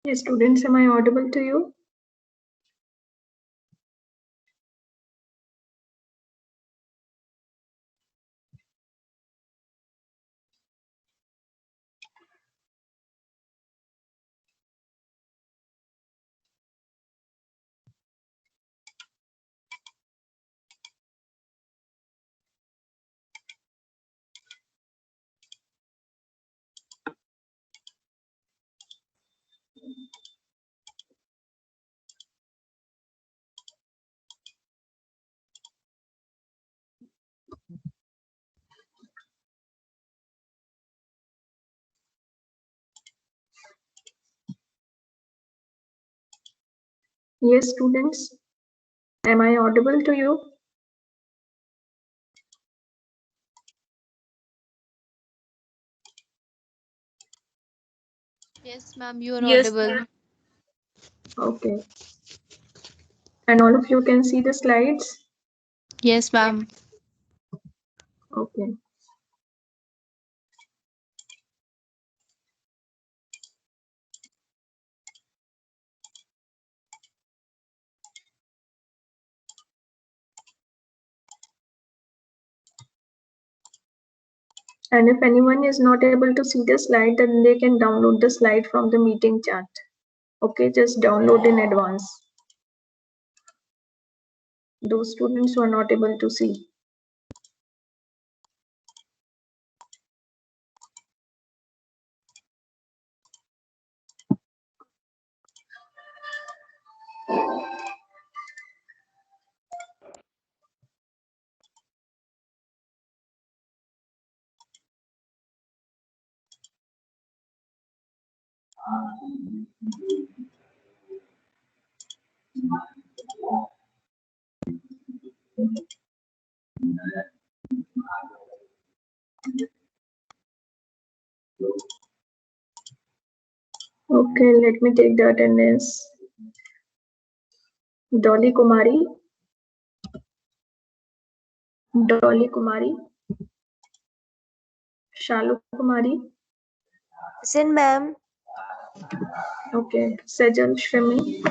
Yes, students, am I audible to you? Yes, students, am I audible to you? Yes, ma'am, you are Yes, audible. okay. And all of you can see the slides? Yes, ma'am. Okay. And if anyone is not able to see the slide, then they can download the slide from the meeting chat. Okay, just download in advance. Those students who are not able to see. Okay, let me take the attendance. Dolly Kumari. Dolly Kumari. Shalu Kumari. Present, ma'am. Okay. Sejal Shrimi.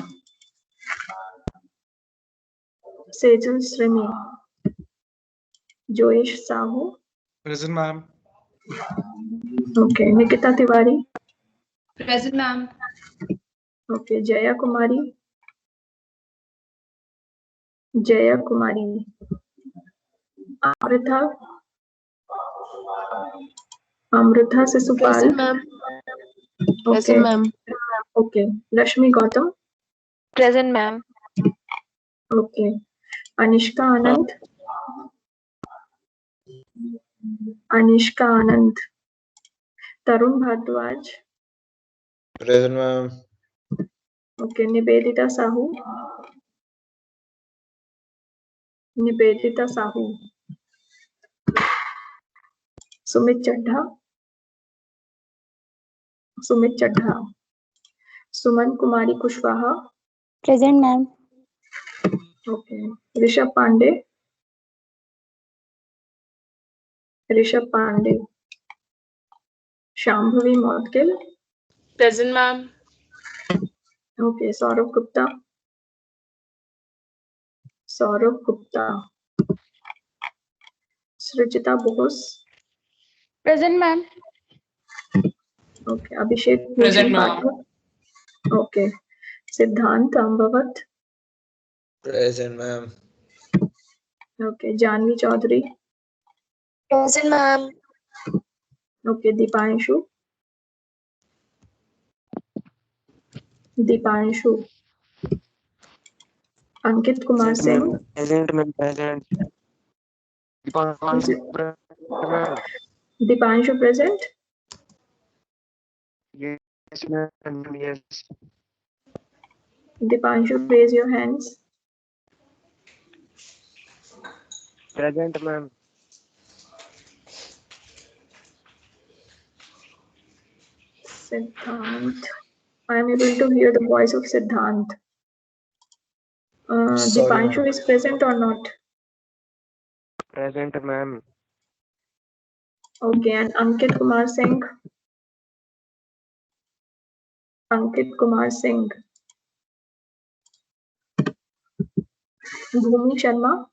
Sejal Shrimi. Joyesh Sahu. Present, ma'am. Okay. Nikita Tiwari. Present, ma'am. Okay. Jaya Kumari. Jaya Kumari. Amrita. Amrita Sisupal. Present, ma'am. Okay. Present, ma'am. Okay. Rashmi Gautam. Present, ma'am. Okay. Anishka Anand. Anishka Anand. Tarun Bhardwaj. Present, ma'am. Okay. Nivedita Sahu. Nivedita Sahu. Sumit Chadha. Sumit Chadha. Suman Kumari Kushwaha. Present, ma'am. Okay. Rishabh Pandey. Rishabh Pandey. Shambhavi Motkil. Present, ma'am. Okay. Saurabh Gupta. Saurabh Gupta. Srijita Bose. Present, ma'am. Okay. Abhishek Present, Bhushan ma'am. Pathak. Okay. Siddhant Ambavat. Present, ma'am. Okay. Janvi Chaudhary. Present, ma'am. Okay. Dipanshu. Dipanshu. Ankit Kumar Singh. Present, ma'am. Present. Who's it? Ma'am. Dipanshu present. Yes, ma'am. Yes. Dipanshu, raise your hands. Present, ma'am. Siddhant. I am able to hear the voice of Siddhant. Sorry, Dipanshu ma'am. is present or not? Present, ma'am. Okay, and Ankit Kumar Singh. Ankit Kumar Singh. Bhumi Sharma.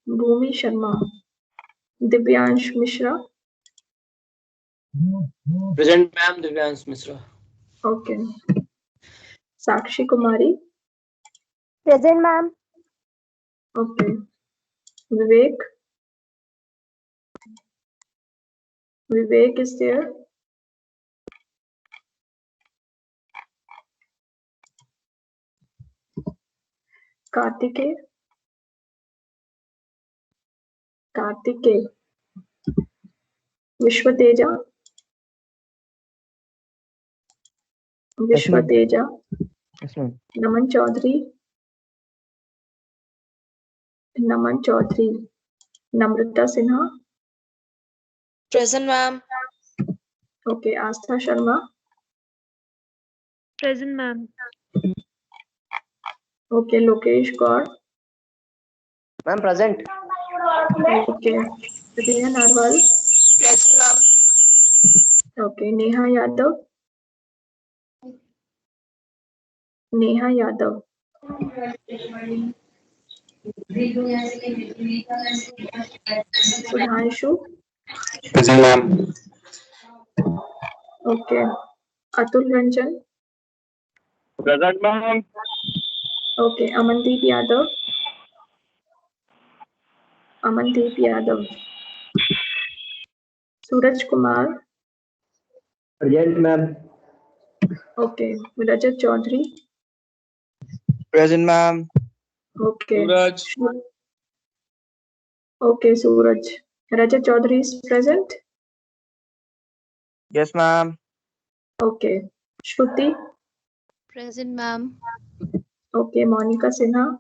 Bhumi Sharma. Divyansh Mishra. Present, ma'am. Divyansh Mishra. Okay. Sakshi Kumari. Present, ma'am. Okay. Vivek. Vivek is there. Kartike. Kartike. Vishwateja. Vishwateja. Yes, ma'am. Naman Chaudhary. Naman Chaudhary. Namrata Sinha. Present, ma'am. Okay. Astha Sharma. Present, ma'am. Okay. Lokesh Gaur. Ma'am, present. Okay. Riya Narwal. Present, ma'am. Okay. Neha Yadav. Neha Yadav. Sudhanshu. Present, ma'am. Okay. Atul Ranjan. Present, ma'am. Okay. Amandeep Yadav. Amandeep Yadav. Suraj Kumar. Present, ma'am. Okay. Rajat Chaudhary. Present, ma'am. Okay. Suraj. Okay, Suraj. Rajat Chaudhary is present. Yes, ma'am. Okay. Shruti. Present, ma'am. Okay. Monica Sinha.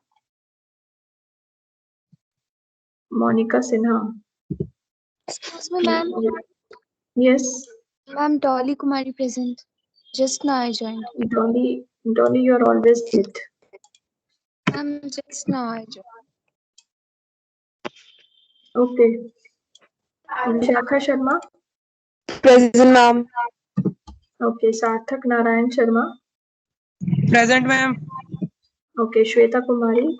Monica Sinha. Excuse me, ma'am. Yes. Ma'am, Dolly Kumari present. Just now I joined. Dolly, you are always late. Ma'am, just now I joined. Okay. Vishakha Sharma. Present, ma'am. Okay. Sarthak Narayan Sharma. Present, ma'am. Okay. Shweta Kumari.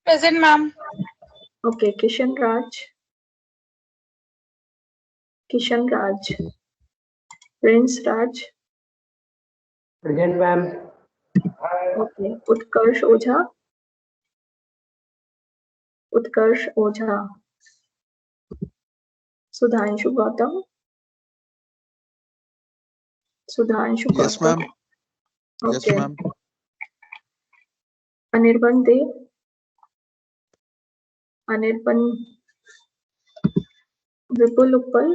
Present, ma'am. Okay. Kishan Raj. Kishan Raj. Prince Raj. Present, ma'am. Okay. Utkarsh Ojha. Utkarsh Ojha. Sudhanshu Gautam. Sudhanshu Yes, Gautam. ma'am. Yes, Okay. ma'am. Anirban De. Anirban. Vipul Uppal.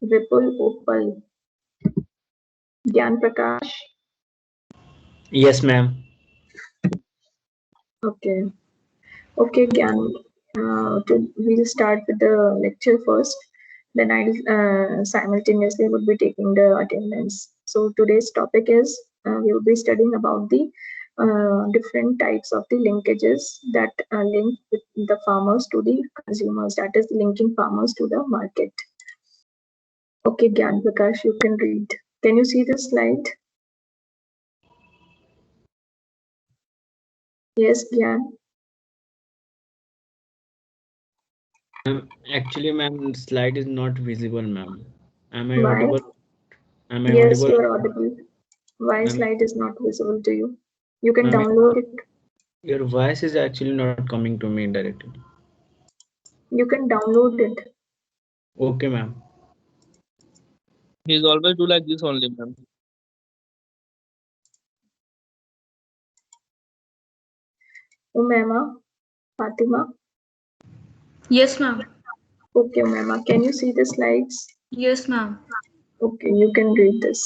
Vipul Uppal. Gyan Prakash. Yes, ma'am. Okay. Okay, Gyan. We'll start with the lecture first. Then I'll simultaneously would be taking the attendance. So today's topic is we will be studying about the different types of the linkages that link with the farmers to the consumers. That is linking farmers to the market. Okay, Gyan Prakash, you can read. Can you see the slide? Yes, Gyan. Actually, ma'am, slide is not visible, ma'am. Am I Why? audible? Am I Yes, audible? you are audible. Why Ma'am, slide is not visible to you? You can ma'am, download it. your voice is actually not coming to me directly. You can download it. Okay, ma'am. He's always do like this only, ma'am. Umema, Fatima. Yes, ma'am. Okay, Umema, can you see the slides? Yes, ma'am. Okay, you can read this.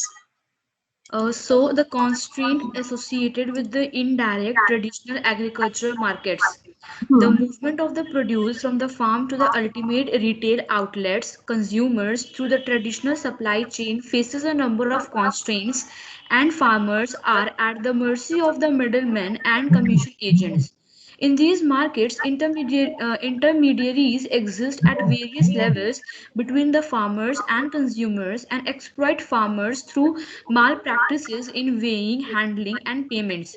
So the constraint associated with the indirect traditional agricultural markets. The movement of the produce from the farm to the ultimate retail outlets, consumers through the traditional supply chain faces a number of constraints, and farmers are at the mercy of the middlemen and commission agents. In these markets, intermediaries exist at various levels between the farmers and consumers and exploit farmers through malpractices in weighing, handling, and payments.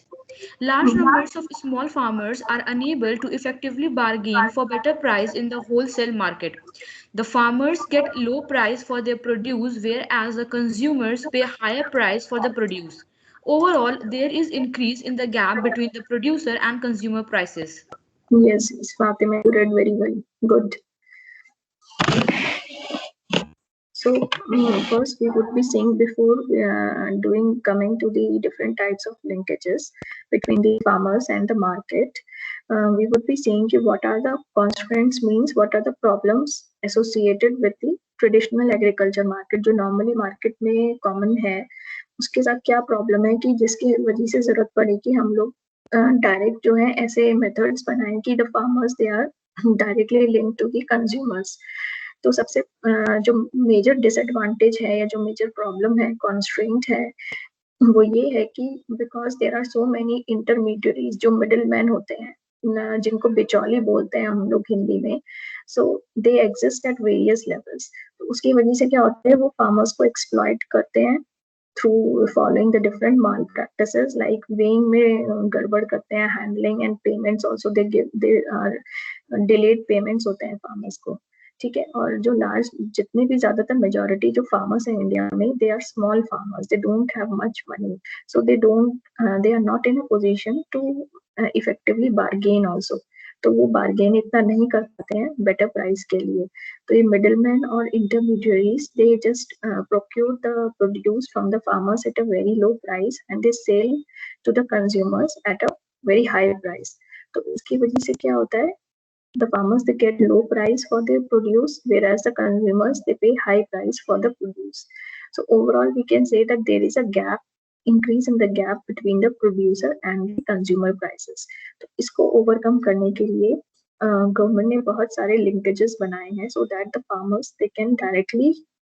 Large numbers of small farmers are unable to effectively bargain for better price in the wholesale market. The farmers get low price for their produce whereas the consumers pay higher price for the produce. Overall, there is increase in the gap between the producer and consumer prices. Yes, yes, Fatima, you read very well. Good. So first we would be seeing before coming to the different types of linkages between the farmers and the market. We would be seeing what are the constraints, means what are the problems associated with the traditional agriculture market जो normally market में common है, उसके साथ क्या problem है कि जिसकी वजह से जरूरत पड़े कि हम लोग डायरेक्ट जो है ऐसे methods बनाएं कि the farmers they are directly linked to the consumers. तो सबसे जो मेजर डिसएडवांटेज है या जो मेजर प्रॉब्लम है, कॉन्स्ट्रेंट है, वो ये है कि because there are so many intermediaries जो मिडिल मैन होते हैं, जिनको बिचौली बोलते हैं हम लोग हिंदी में, so they exist at various levels. तो उसकी वजह से क्या होता है, वो फार्मर्स को एक्सप्लॉइट करते हैं through following the different malpractices like weighing में गड़बड़ करते हैं, handling and payments also they are delayed payments होते हैं farmers को. ठीक है. और जो लार्ज जितने भी ज्यादातर मेजोरिटी जो फार्मर्स हैं इंडिया में, they are small farmers, they don't have much money, so they are not in a position to effectively bargain also. तो वो बार्गेन इतना नहीं कर पाते हैं बेटर प्राइस के लिए. तो ये मिडलमैन और intermediaries they just procure the produce from the farmers at a very low price and they sell to the consumers at a very high price. तो इसकी वजह से क्या होता है, the farmers they get low price for their produce, whereas the consumers they pay high price for the produce. So overall we can say that there is a increase in the gap between the producer and the consumer prices. तो इसको overcome करने के लिए government ने बहुत सारे linkages बनाए हैं so that the farmers they can directly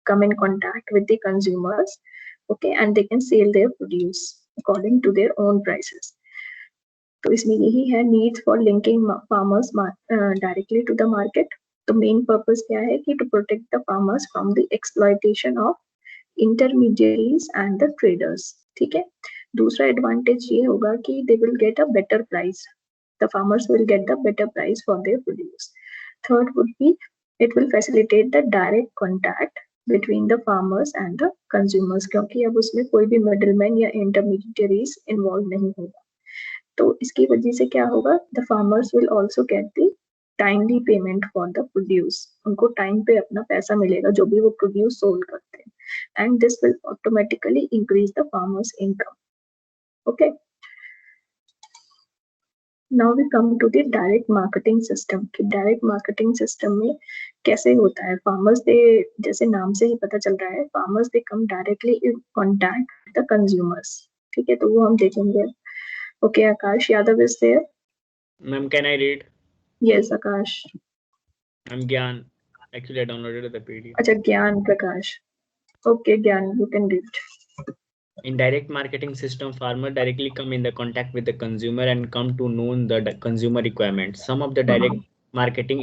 come in contact with the consumers, okay, and they can sell their produce according to their own prices. तो इसमें यही है, needs for linking farmers directly to the market. तो main purpose क्या है कि to protect the farmers from the exploitation of intermediaries and the traders. ठीक है. दूसरा एडवांटेज ये होगा कि they will get a better price, the farmers will get the better price for their produce. Third would be it will facilitate the direct contact between the farmers and the consumers, क्योंकि अब उसमें कोई भी middleman या intermediaries involve नहीं होगा. तो इसकी वजह से क्या होगा, the farmers will also get the timely payment for the produce. उनको टाइम पे अपना पैसा मिलेगा जो भी वो प्रोड्यूस सोल्ड करते हैं, and this will automatically increase the farmers income. Okay. Now we come to the direct marketing system. कि डायरेक्ट मार्केटिंग सिस्टम में कैसे होता है. फार्मर्स दे, जैसे नाम से ही पता चल रहा है, farmers they come directly in contact the consumers. ठीक है. तो वो हम देखेंगे. Okay, Akash Yadav is there. Ma'am, can I read? Yes, Akash. I'm Gyan. Actually, I downloaded the PDF. Acha, Gyan Prakash. Okay, Gyan, you can read. In direct marketing system, farmer directly come in the contact with the consumer and come to know the consumer requirements. Some of the direct marketing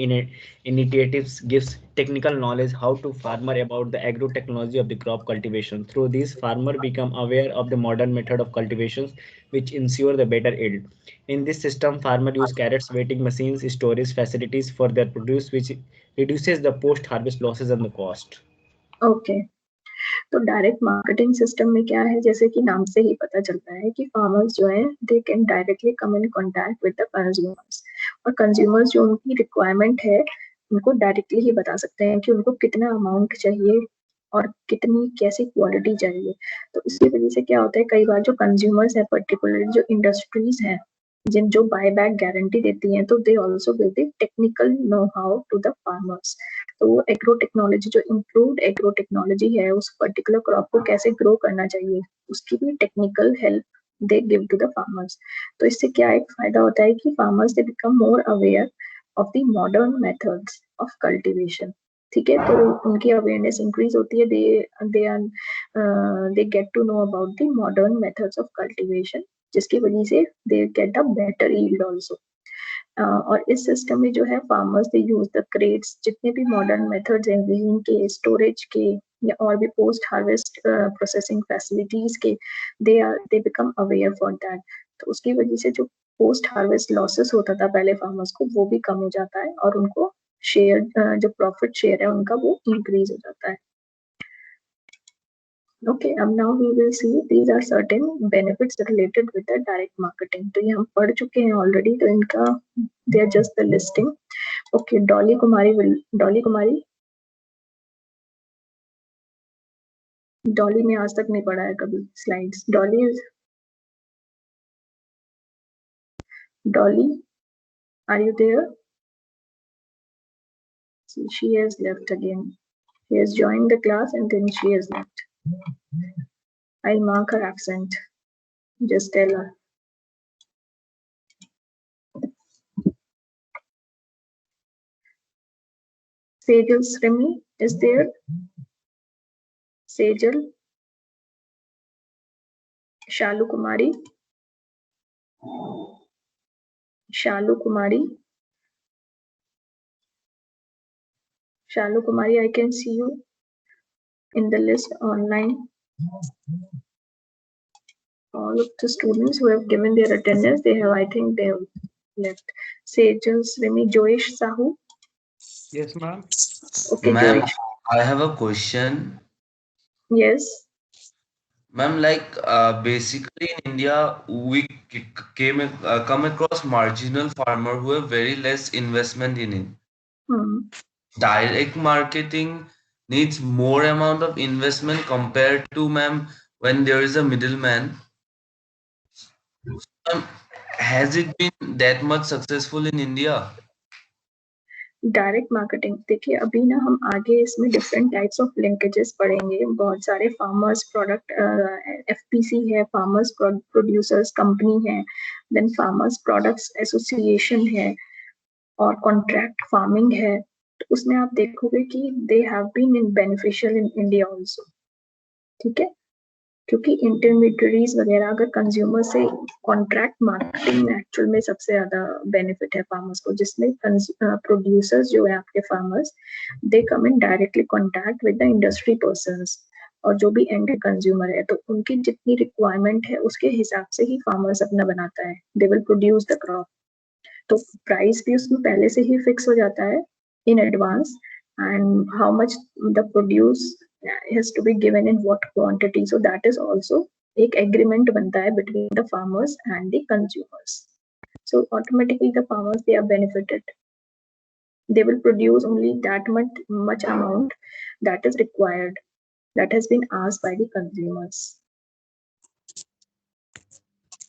initiatives gives technical knowledge how to farmer about the agro technology of the crop cultivation. Through this, farmer become aware of the modern method of cultivations which ensure the better yield. In this system, farmer use carrots, waiting machines, storage facilities for their produce, which reduces the post-harvest losses and the cost. Okay. तो direct marketing system में क्या है, जैसे कि नाम से ही पता चलता है कि फार्मर्स जो है they can directly come in contact with the consumers, और कंज्यूमर्स जो उनकी रिक्वायरमेंट है उनको डायरेक्टली ही बता सकते हैं कि उनको कितना अमाउंट चाहिए और कितनी कैसी क्वालिटी चाहिए. तो इसकी वजह से क्या होता है, कई बार जो कंज्यूमर्स है, पर्टिकुलरली जो इंडस्ट्रीज हैं जिन जो बाय बैक गारंटी देती हैं, तो they also give the technical know how to the farmers. तो वो एग्रो टेक्नोलॉजी, जो इम्प्रूव्ड एग्रो टेक्नोलॉजी है, उस पर्टिकुलर क्रॉप को कैसे ग्रो करना चाहिए, उसकी भी technical help they give to the farmers. तो इससे क्या एक फायदा होता है कि farmers they become more aware of the modern methods of cultivation. ठीक है. तो उनकी अवेयरनेस इंक्रीज होती है, they get to know about the modern methods of cultivation, जिसकी वजह से they get a better yield also. और इस सिस्टम में जो है farmers they use the crates, जितने भी मॉडर्न मेथड्स हैं वीइंग के, स्टोरेज के या और भी पोस्ट हार्वेस्ट प्रोसेसिंग फैसिलिटीज के, they become aware for that. तो उसकी वजह से जो पोस्ट हार्वेस्ट लॉसेस होता था पहले फार्मर्स को, वो भी कम हो जाता है और उनको शेयर जो प्रॉफिट शेयर है उनका वो इंक्रीज हो जाता है। Okay, now we will see these are certain benefits related with the direct marketing. तो ये हम पढ़ चुके हैं already, तो इनका they are just the listing. Okay, Dolly Kumari, Dolly ने आज तक नहीं पढ़ा है कभी slides. Dolly, are you there? See, she has left again. She has joined the class and then she has left. I'll mark her absent. Just tell her. Sejal Srimi is there. Sejal. Shalu Kumari. Shalu Kumari. Shalu Kumari, I can see you in the list online. All of the students who have given their attendance, they have, I think they have left. Sejal Srimi, Joish Sahu. Yes, ma'am. Okay, Ma'am, Joish. I have a question. Yes. Ma'am, like basically in India, we come across marginal farmer who have very less investment in it. Direct marketing needs more amount of investment compared to, ma'am, when there is a middleman. Has it been that much successful in India? Direct marketing, देखिए अभी ना हम आगे इसमें different types of linkages पढ़ेंगे। बहुत सारे farmers product FPC है, फार्मर्स प्रोड्यूसर्स कंपनी है, देन फार्मर्स प्रोडक्ट्स एसोसिएशन है और कॉन्ट्रैक्ट फार्मिंग है। तो उसमें आप देखोगे कि they have been in beneficial in India also, ठीक है, क्योंकि इंटरमीडियरीज वगैरह अगर कंज्यूमर से कॉन्ट्रैक्ट मार्केटिंग में एक्चुअल में सबसे ज्यादा बेनिफिट है फार्मर्स को, जिसमें प्रोड्यूसर्स जो है आपके farmers, they come in directly contact with the industry persons, और जो भी एंड कंज्यूमर है तो उनकी जितनी रिक्वायरमेंट है उसके हिसाब से ही फार्मर्स अपना बनाता है, they will produce the crop. तो प्राइस भी उसमें पहले से ही फिक्स हो जाता है in advance, and how much the produce has to be given in what quantity, so that is also एक agreement बनता है between the farmers and the consumers. So automatically the farmers, they are benefited. They will produce only that much amount that is required, that has been asked by the consumers.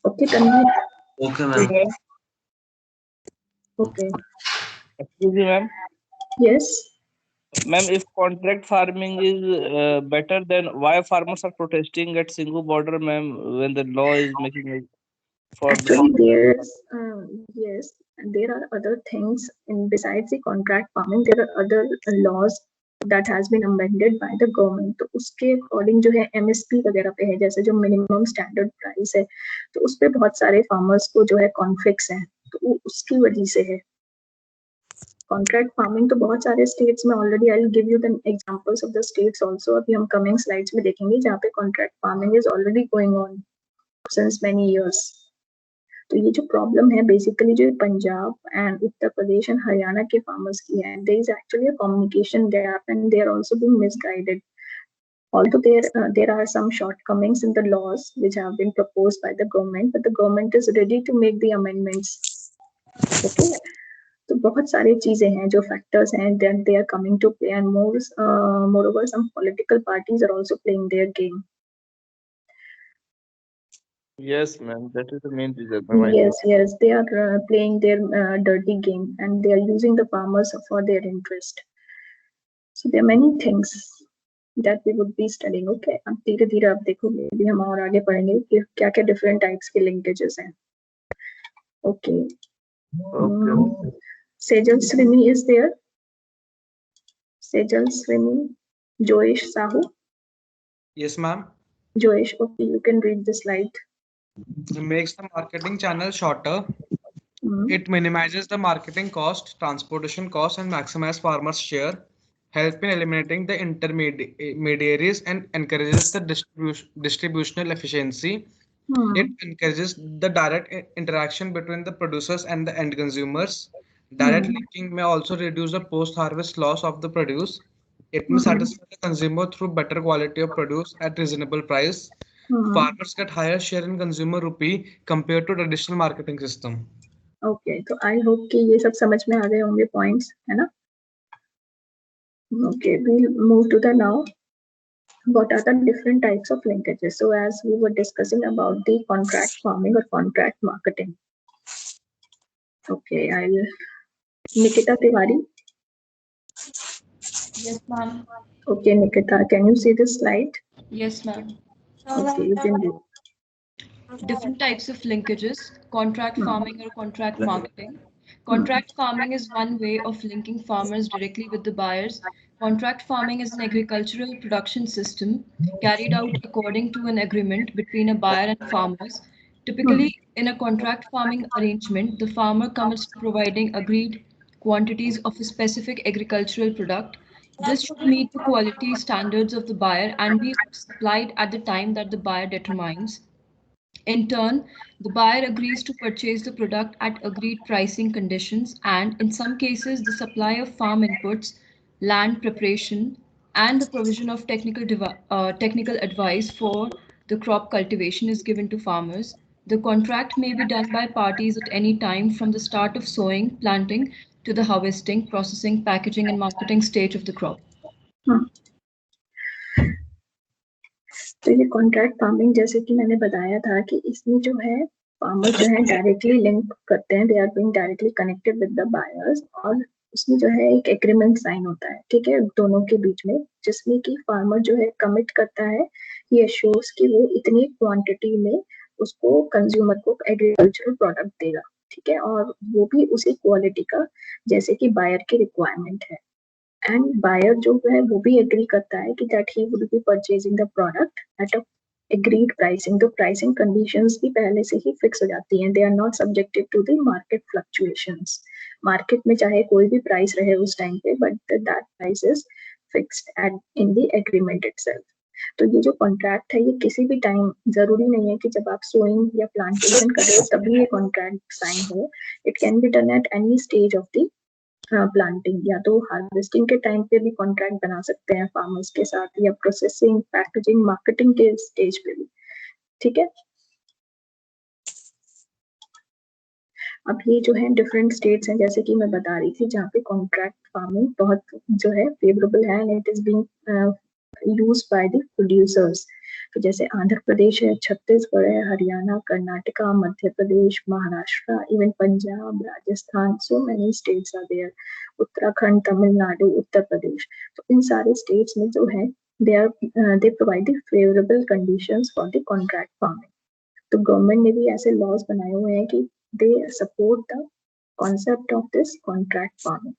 Okay, Tanvi? Okay, ma'am. Okay. Excuse me, ma'am. Yes. Ma'am, if contract farming is better, then why farmers are protesting at Singhu border, ma'am, when the law is making it for actually there's yes, there are other things in besides the contract farming. There are other laws that has been amended by the government. तो उसके according जो है MSP वगैरह पे है, जैसे जो minimum standard price है, तो उस पे बहुत सारे फार्मर्स को जो है कॉन्फ्लिक्ट्स हैं, तो उसकी वजह से है। कॉन्ट्रैक्ट फार्मिंग तो बहुत सारे स्टेट्स में already, I will give you the examples of the states also, अभी हम कमिंग स्लाइड्स में देखेंगे जहाँ पे contract farming is already going on since many years. तो ये जो प्रॉब्लम है बेसिकली जो पंजाब एंड उत्तर प्रदेश एंड हरियाणा के फार्मर्स की है, there is actually a communication gap and they are also being misguided. Although there are some shortcomings in the laws which have been proposed by the government, but the government is ready to make the amendments. Okay, तो बहुत सारी चीजें हैं जो factors हैं that they are coming to play, and moreover some political parties are also playing their game. Yes, ma'am, that is the main reason. Yes, they are playing their dirty game and they are using the farmers for their interest. So there are many things that we would be studying. Okay, अब धीरे धीरे आप देखोगे, अभी हम और आगे पढ़ेंगे कि क्या क्या different types के linkages हैं. Okay. Sejal Srimi is there. Sejal Srimi. Joish Sahu. Yes, ma'am. Joish, okay, you can read the slide. It makes the marketing channel shorter. It minimizes the marketing cost, transportation cost, and maximize farmers' share, help in eliminating the intermediaries, and encourages the distributional efficiency. It encourages the direct interaction between the producers and the end consumers. Direct linking may also reduce the post-harvest loss of the produce. It may satisfy the consumer through better quality of produce at reasonable price. Farmers get higher share in consumer rupee compared to traditional marketing system. Okay, तो I hope कि ये सब समझ में आ गए होंगे points, है ना? Okay, we'll move to the now. What are the different types of linkages? So as we were discussing about the contract farming or contract marketing. Okay, Nikita Tiwari. Yes, ma'am. Okay, Nikita, can you see this slide? Yes, ma'am. Okay, you can do. Different types of linkages: contract farming or contract marketing. Contract farming is one way of linking farmers directly with the buyers. Contract farming is an agricultural production system carried out according to an agreement between a buyer and farmers. Typically, in a contract farming arrangement, the farmer commits to providing agreed quantities of a specific agricultural product. This should meet the quality standards of the buyer and be supplied at the time that the buyer determines. In turn, the buyer agrees to purchase the product at agreed pricing conditions, and in some cases, the supply of farm inputs, land preparation, and the provision of technical advice for the crop cultivation is given to farmers. The contract may be done by parties at any time from the start of sowing, planting, to the harvesting, processing, packaging, and marketing stage of the crop. तो ये contract farming, जैसे कि मैंने बताया था कि इसमें जो है फार्मर जो है डायरेक्टली लिंक करते हैं, they are being directly connected with the buyers, और उसमें जो है एक एग्रीमेंट साइन होता है, ठीक है, दोनों के बीच में, जिसमें कि फार्मर जो है कमिट करता है, ये अश्योर्स कि वो इतनी क्वांटिटी में उसको कंज्यूमर को एग्रीकल्चरल प्रोडक्ट देगा, ठीक है, और वो भी उसी क्वालिटी का जैसे कि बायर की रिक्वायरमेंट है। एंड बायर जो है वो भी एग्री करता है कि that he would be purchasing the product at a agreed pricing. तो प्राइसिंग कंडीशंस भी पहले से ही फिक्स हो जाती हैं, they are not subjected to the market fluctuations. Market में चाहे कोई भी प्राइस रहे उस टाइम पे, but that price is fixed at in the agreement itself. तो ये जो कॉन्ट्रैक्ट है, ये किसी भी टाइम, जरूरी नहीं है कि जब आप सोइंग या प्लांटेशन कर रहे हो तभी ये कॉन्ट्रैक्ट साइन हो। It can be done at any stage of the planting, या तो हार्वेस्टिंग के टाइम पे भी कॉन्ट्रैक्ट बना सकते हैं फार्मर्स के साथ, या प्रोसेसिंग, पैकेजिंग, मार्केटिंग के स्टेज पे भी, ठीक है। अब ये जो है डिफरेंट स्टेट्स हैं, जैसे कि मैं बता रही थी, जहाँ पे कॉन्ट्रैक्ट फार्मिंग बहुत जो है फेवरेबल है, and it is being used by the producers. तो जैसे आंध्र प्रदेश है, छत्तीसगढ़ है, Haryana, Karnataka, Madhya Pradesh, Maharashtra, even Punjab, Rajasthan, so many states are there, Uttarakhand, Tamil Nadu, Uttar Pradesh. तो इन सारे स्टेट्स में जो है they provide the favourable conditions for the contract farming. तो गवर्नमेंट ने भी ऐसे लॉज बनाए हुए हैं कि they support the concept of this contract farming,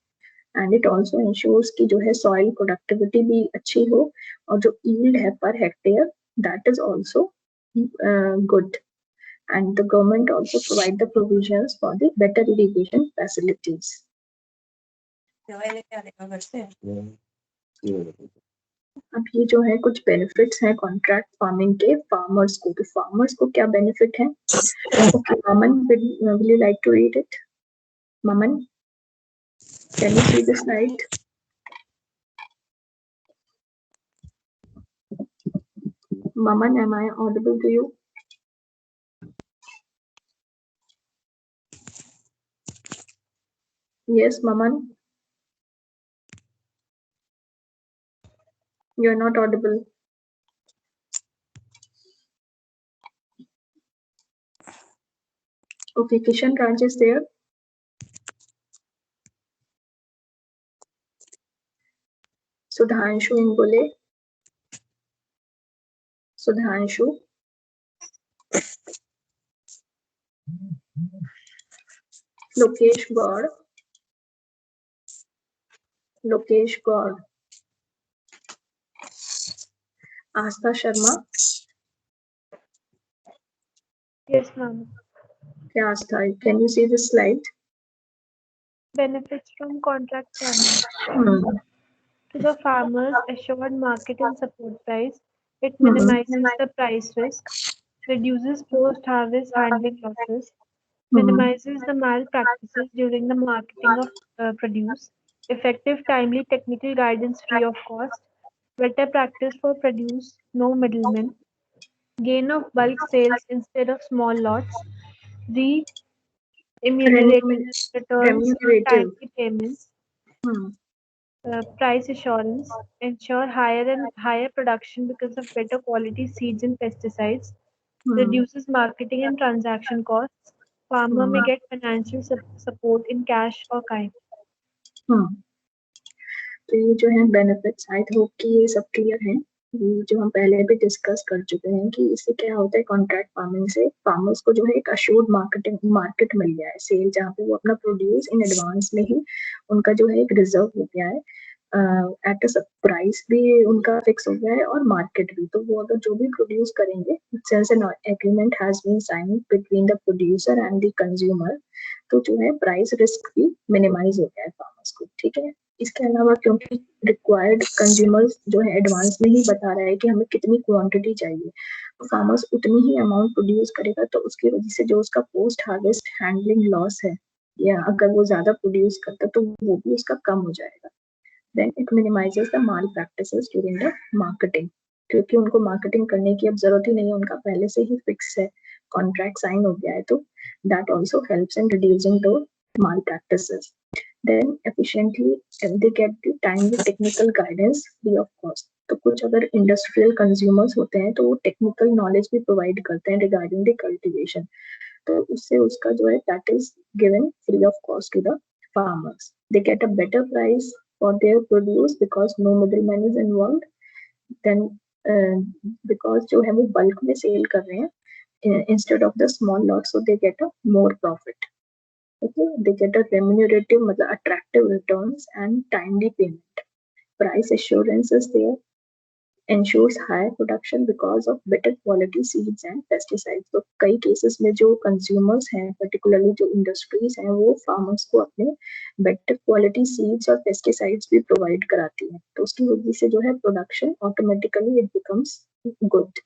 and it also ensures कि जो है सॉइल प्रोडक्टिविटी भी अच्छी हो, और जो यील्ड है per hectare that is also good, and the government also provide the provisions for the better irrigation facilities. अब ये जो है कुछ बेनिफिट्स हैं कॉन्ट्रैक्ट फार्मिंग के फार्मर्स को। तो फार्मर्स को क्या बेनिफिट है? Okay, Maman, will you like to read it? Maman, can you see the slide? Maman, am I audible to you? Yes, Maman. You are not audible. Okay, Kishan Raj is there. Sudhanshu Ingole. Sudhanshu. Lokesh Gaur. Lokesh Gaur. Astha Sharma. Yes, ma'am. Yeah, Astha, can you see this slide? Benefits from contract farming. To the farmers, assured market and support price. It minimizes the price risk, reduces post-harvest handling losses, minimizes the malpractices during the marketing of produce, effective, timely technical guidance free of cost, better practice for produce, no middlemen, gain of bulk sales instead of small lots, remunerative returns on Remunerative. timely payments, price assurance, ensure higher production because of better quality seeds and pesticides, reduces marketing and transaction costs. Farmer may get financial support in cash or kind. तो ये जो है benefits, I hope कि ये सब clear है। ये जो हम पहले भी डिस्कस कर चुके हैं कि इससे क्या होता है, कॉन्ट्रैक्ट फार्मिंग से फार्मर्स को जो है एक अश्योर्ड मार्केट मिल गया है, सेल, जहाँ पे वो अपना प्रोड्यूस इन एडवांस में ही उनका जो है एक रिजर्व हो गया है, एट अ प्राइस भी उनका फिक्स हो गया है और मार्केट भी। तो वो अगर जो भी प्रोड्यूस करेंगे, since an agreement has been signed between the producer and the consumer, तो जो है प्राइस रिस्क भी मिनिमाइज हो गया है फार्मर्स को, ठीक है। इसके अलावा क्योंकि रिक्वायर्ड कंज्यूमर्स जो है एडवांस में ही बता रहा है कि हमें कितनी क्वांटिटी चाहिए, तो फार्मर्स उतनी ही अमाउंट प्रोड्यूस करेगा, तो उसकी वजह से जो उसका पोस्ट हार्वेस्ट हैंडलिंग लॉस है, या अगर वो ज्यादा प्रोड्यूस करता तो वो भी उसका कम हो जाएगा। Then it minimizes the malpractices during the marketing, क्योंकि उनको मार्केटिंग करने की अब जरूरत ही नहीं है, उनका पहले से ही फिक्स है, कॉन्ट्रैक्ट साइन हो गया है, तो that also helps in reducing the mall practices. Then efficiently they get the timely technical guidance free of cost. तो कुछ अगर इंडस्ट्रियल कंज्यूमर्स होते हैं तो वो टेक्निकल नॉलेज भी प्रोवाइड करते हैं रिगार्डिंग द कल्टीवेशन, तो उससे उसका जो है that is given free of cost to the farmers. They get a better price for their produce because no middleman is involved. Then because जो है वो बल्क में सेल कर रहे हैं instead of the small lot, so they get a more profit. Okay, they get a remunerative, attractive returns and timely payment. Price assurance is there, ensures higher production because of better quality seeds and pesticides. तो कई cases में जो consumers हैं, particularly जो industries हैं, वो farmers को अपने better quality seeds और pesticides भी provide कराती हैं, तो उसकी वजह से जो है production automatically it becomes good.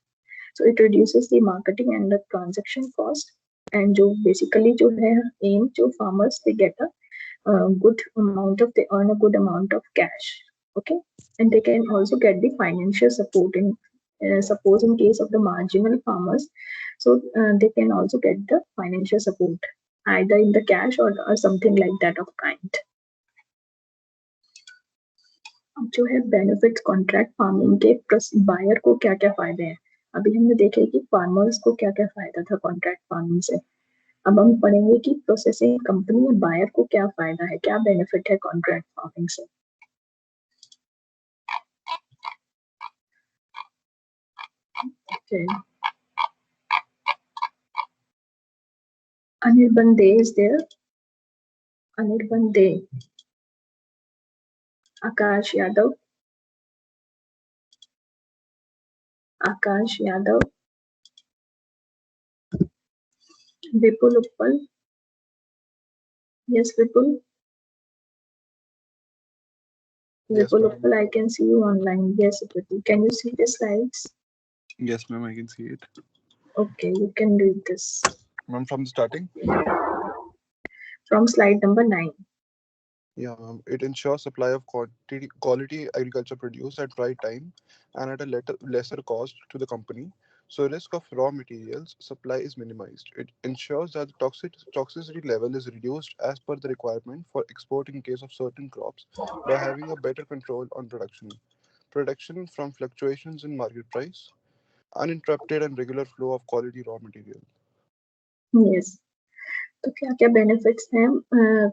So it reduces the marketing and the transaction cost. And जो basically जो है aim जो farmers they get a good amount of, they earn a good amount of cash, okay, and they can also get the financial support in suppose in case of the marginal farmers, so they can also get the financial support either in the cash or something like that of kind. जो है benefits contract farming के buyer को क्या क्या फायदे हैं, अभी हमने देखे कि फार्मर्स को क्या क्या फायदा था कॉन्ट्रैक्ट फार्मिंग से। अब हम पढ़ेंगे कि प्रोसेसिंग कंपनी या बायर को क्या फायदा है, क्या बेनिफिट है कॉन्ट्रैक्ट फार्मिंग से। Okay. Anirban Dey is there. Anirban Dey. Akash Yadav. Akash Yadav. Vipul Uppal. Yes, Vipul. Vipul Uppal, I can see you online. Yes, Vipul. Can you see the slides? Yes, ma'am, I can see it. Okay, you can read this. Ma'am, from starting? From slide number 9. Yeah, it ensures supply of quality agriculture produce at right time and at a lesser cost to the company. So risk of raw materials supply is minimized. It ensures that the toxicity level is reduced as per the requirement for export in case of certain crops by having a better control on protection from fluctuations in market price, uninterrupted and regular flow of quality raw material. Yes. तो क्या क्या benefits हैं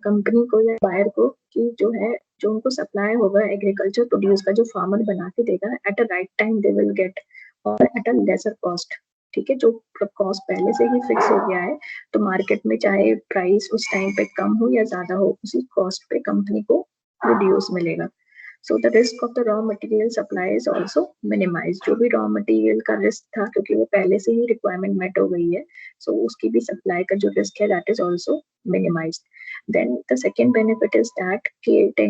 company को या buyer को, कि जो है जो उनको सप्लाई होगा एग्रीकल्चर प्रोड्यूस का, जो फार्मर बना के देगा at a right time they will gate और एट अ लेसर कॉस्ट, ठीक है। जो कॉस्ट पहले से ही फिक्स हो गया है, तो मार्केट में चाहे प्राइस उस टाइम पे कम हो या ज्यादा हो, उसी कॉस्ट पे कंपनी को प्रोड्यूस मिलेगा। So the risk of the raw material supply is also minimized. जो भी raw material का risk था क्योंकि वो पहले से ही requirement met हो गई है, so उसकी भी supply का जो risk है that is also minimized. Then the second benefit is that it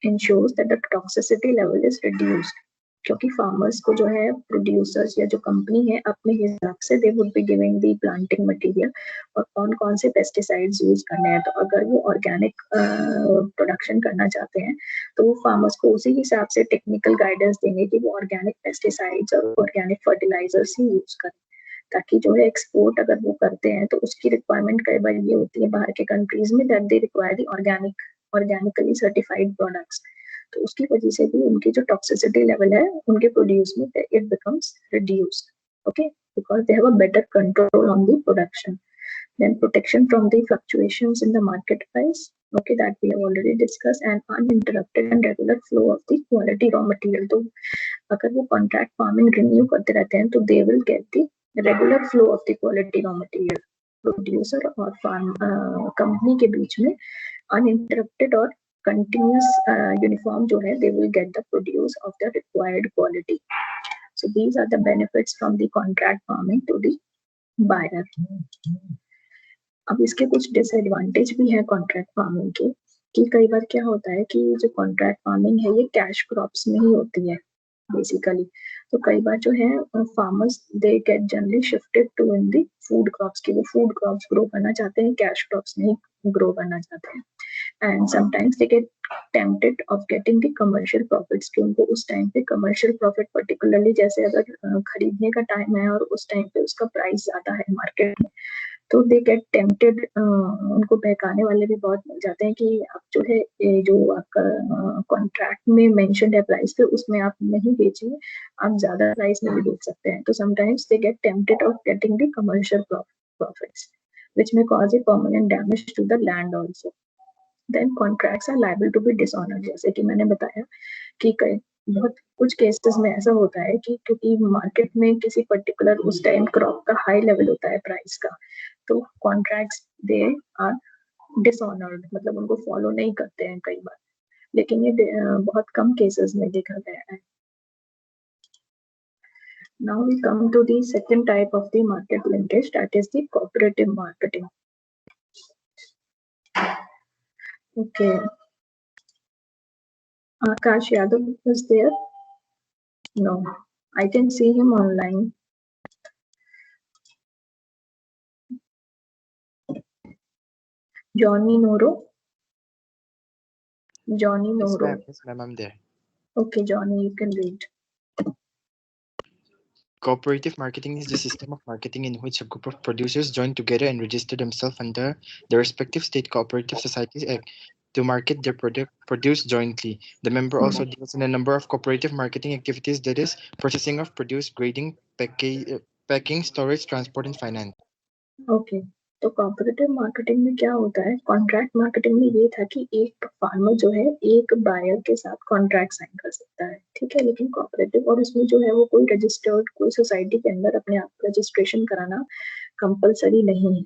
ensures that the toxicity level is reduced. क्योंकि फार्मर्स को जो है प्रोड्यूसर्स या जो कंपनी है अपने हिसाब से they would be giving the planting material और कौन कौन से पेस्टिसाइड्स यूज करने हैं. तो अगर वो ऑर्गेनिक प्रोडक्शन करना चाहते हैं तो वो फार्मर्स को उसी हिसाब से टेक्निकल गाइडेंस देंगे कि वो ऑर्गेनिक पेस्टिसाइड्स और ऑर्गेनिक फर्टिलाइजर्स ही यूज करें, ताकि जो है एक्सपोर्ट अगर वो करते हैं तो उसकी रिक्वायरमेंट कई बार ये होती है बाहर के कंट्रीज में that they require the organically certified products. तो उसकी वजह से भी उनकी जो टॉक्सिसिटी लेवल है उनके प्रोड्यूस में it becomes reduced, okay, because they have a better control on the production. Then protection from the fluctuations in the market price, okay, that we have already discussed, and uninterrupted and regular flow of the quality raw material. तो अगर वो contract farming renew करते रहते हैं तो they will get the regular flow of the quality raw material. Producer और farm company के बीच में uninterrupted और continuous uniform जो है they will get the produce of the required quality. So these are the benefits from the contract farming to the buyer. अब इसके कुछ disadvantage भी है कॉन्ट्रैक्ट फार्मिंग के, कि कई बार क्या होता है कि जो कॉन्ट्रैक्ट फार्मिंग है ये कैश क्रॉप्स में ही होती है बेसिकली. तो कई बार जो है farmers they get generally shifted to in the food crops, की वो फूड क्रॉप्स ग्रो करना चाहते हैं, कैश क्रॉप्स नहीं ग्रो करना चाहते हैं. And sometimes they get tempted of getting the commercial profits, कि उनको उस टाइम पे कमर्शियल प्रॉफिट पर्टिकुलरली जैसे अगर खरीदने का टाइम है और उस टाइम पे उसका प्राइस ज्यादा है मार्केट में, तो दे गेट टेम्प्टेड, उनको बहकाने वाले भी बहुत मिल जाते हैं कि आप जो है जो आपका कॉन्ट्रैक्ट में मेंशन्ड है प्राइस पे उसमें आप नहीं बेचिए, आप ज्यादा प्राइस में भी बेच सकते हैं. तो sometimes they get tempted of getting the commercial profits which may cause a permanent damage to the land also. Then contracts are liable to be dishonored, जैसे कि मैंने बताया कि बहुत कुछ केसेस में ऐसा होता है कि क्योंकि मार्केट में किसी पर्टिकुलर उस टाइम क्रॉप का हाई लेवल होता है प्राइस का, तो कॉन्ट्रैक्ट्स दे आर डिसऑनर्ड, मतलब उनको फॉलो नहीं करते हैं कई बार, लेकिन ये बहुत कम केसेस में देखा गया है. Now we come to the second type of the market linkage, that is the cooperative marketing. Okay. Akash Yadav is there? No, I can see him online. Johnny Noro? Johnny Noro. Yes, ma'am, I'm there. Okay, Johnny, you can read. Cooperative marketing is the system of marketing in which a group of producers join together and register themselves under the respective state cooperative societies act to market their produce jointly. The member also deals in a number of cooperative marketing activities, that is, processing of produce, grading, packing, storage, transport, and finance. Okay. तो cooperative marketing में क्या होता है, contract marketing में ये था कि एक फार्मर जो है एक बायर के साथ कॉन्ट्रैक्ट साइन कर सकता है, ठीक है, लेकिन कॉपरेटिव और उसमें जो है वो कोई रजिस्टर्ड कोई सोसाइटी के अंदर अपने आप रजिस्ट्रेशन कराना कंपलसरी नहीं है.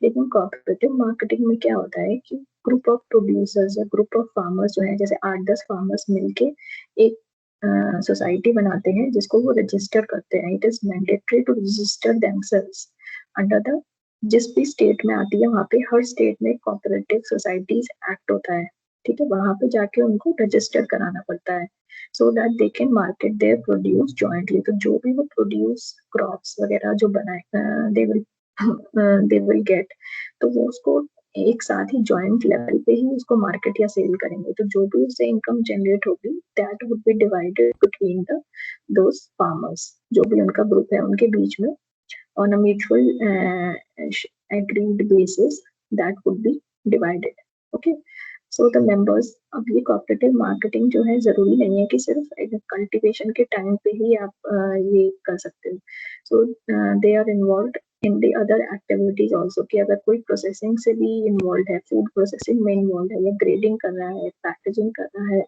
लेकिन कॉपरेटिव मार्केटिंग में क्या होता है कि ग्रुप ऑफ प्रोड्यूसर्स या ग्रुप ऑफ फार्मर्स जो है, जैसे 8-10 फार्मर्स मिलके एक सोसाइटी बनाते हैं जिसको वो रजिस्टर करते हैं. It is mandatory to register themselves under the, जिस भी स्टेट में आती है वहाँ पे हर स्टेट में कोऑपरेटिव सोसाइटीज एक्ट होता है, ठीक है, वहाँ पे जाके उनको रजिस्टर कराना पड़ता है so that they can market there produce jointly. तो जो भी वो प्रोड्यूस क्रॉप्स वगैरह जो बनाए दे विल गेट, तो वो उसको एक साथ ही जॉइंट लेवल पे ही उसको मार्केट या सेल करेंगे. तो जो भी उससे इनकम जनरेट होगी that would be divided between the those farmers, जो भी उनका ग्रुप है उनके बीच में on a mutual agreed basis that would be divided. Okay, so the members, अब ये cooperative marketing जो है जरूरी नहीं है कि सिर्फ कल्टीवेशन के टाइम पे ही आप ये कर सकते हो. So they are involved in the other activities also, कि अगर कोई प्रोसेसिंग से भी इन्वॉल्व है, फूड प्रोसेसिंग में इन्वॉल्व है, या ग्रेडिंग कर रहा है, पैकेजिंग कर रहा है,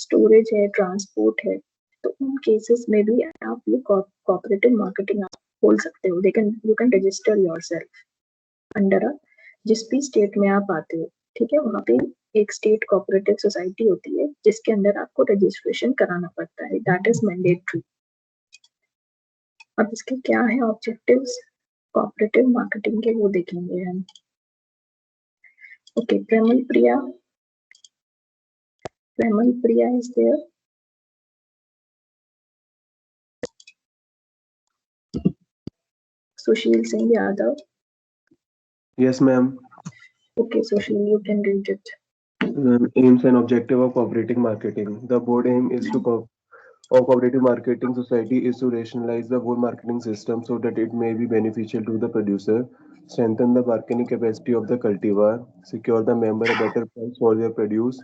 स्टोरेज है, ट्रांसपोर्ट है, तो उन केसेस में भी आप ये कोऑपरेटिव मार्केटिंग खोल सकते हो. You can register yourself under जिस भी स्टेट में आप आते हो, ठीक है, वहाँ पे एक स्टेट कोऑपरेटिव सोसाइटी होती है जिसके अंदर आपको रजिस्ट्रेशन कराना पड़ता है, दैट इज मैंडेटरी। अब इसके क्या है ऑब्जेक्टिव्स कोऑपरेटिव मार्केटिंग के, वो देखेंगे हम। Okay, Premal Priya is there. Sushil Singh Yadav. Yes, ma'am. Okay, Sushil, you can read it. Aims and objective of cooperative marketing. The board aim is to of cooperative marketing society is to rationalize the whole marketing system so that it may be beneficial to the producer, strengthen the bargaining capacity of the cultivar, secure the member a better price for their produce,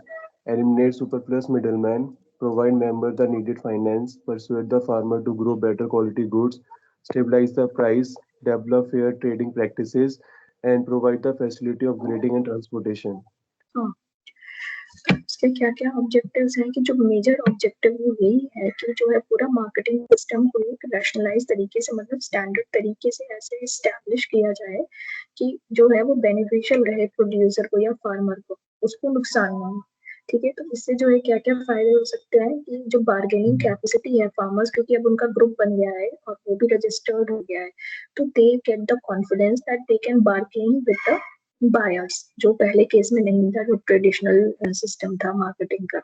eliminate superfluous middlemen, provide member the needed finance, persuade the farmer to grow better quality goods, stabilize the price, develop fair trading practices, and provide the facility of grading and transportation. इसके क्या क्या objectives हैं कि जो major objective वो यही है कि जो है पूरा मार्केटिंग सिस्टम को एक रैशनलाइज तरीके से, मतलब स्टैंडर्ड तरीके से ऐसे एस्टैब्लिश किया जाए कि जो है वो बेनिफिशियल रहे प्रोड्यूसर को या फार्मर को, उसको नुकसान ना हो। ठीक है, तो इससे जो है क्या क्या फायदे हो सकते हैं कि जो बार्गेनिंग कैपेसिटी है फार्मर्स, क्योंकि अब उनका ग्रुप बन गया है और वो भी रजिस्टर्ड हो गया है, तो दे get the confidence that they can bargain with the buyers, जो पहले केस में नहीं था, जो ट्रेडिशनल सिस्टम था मार्केटिंग का।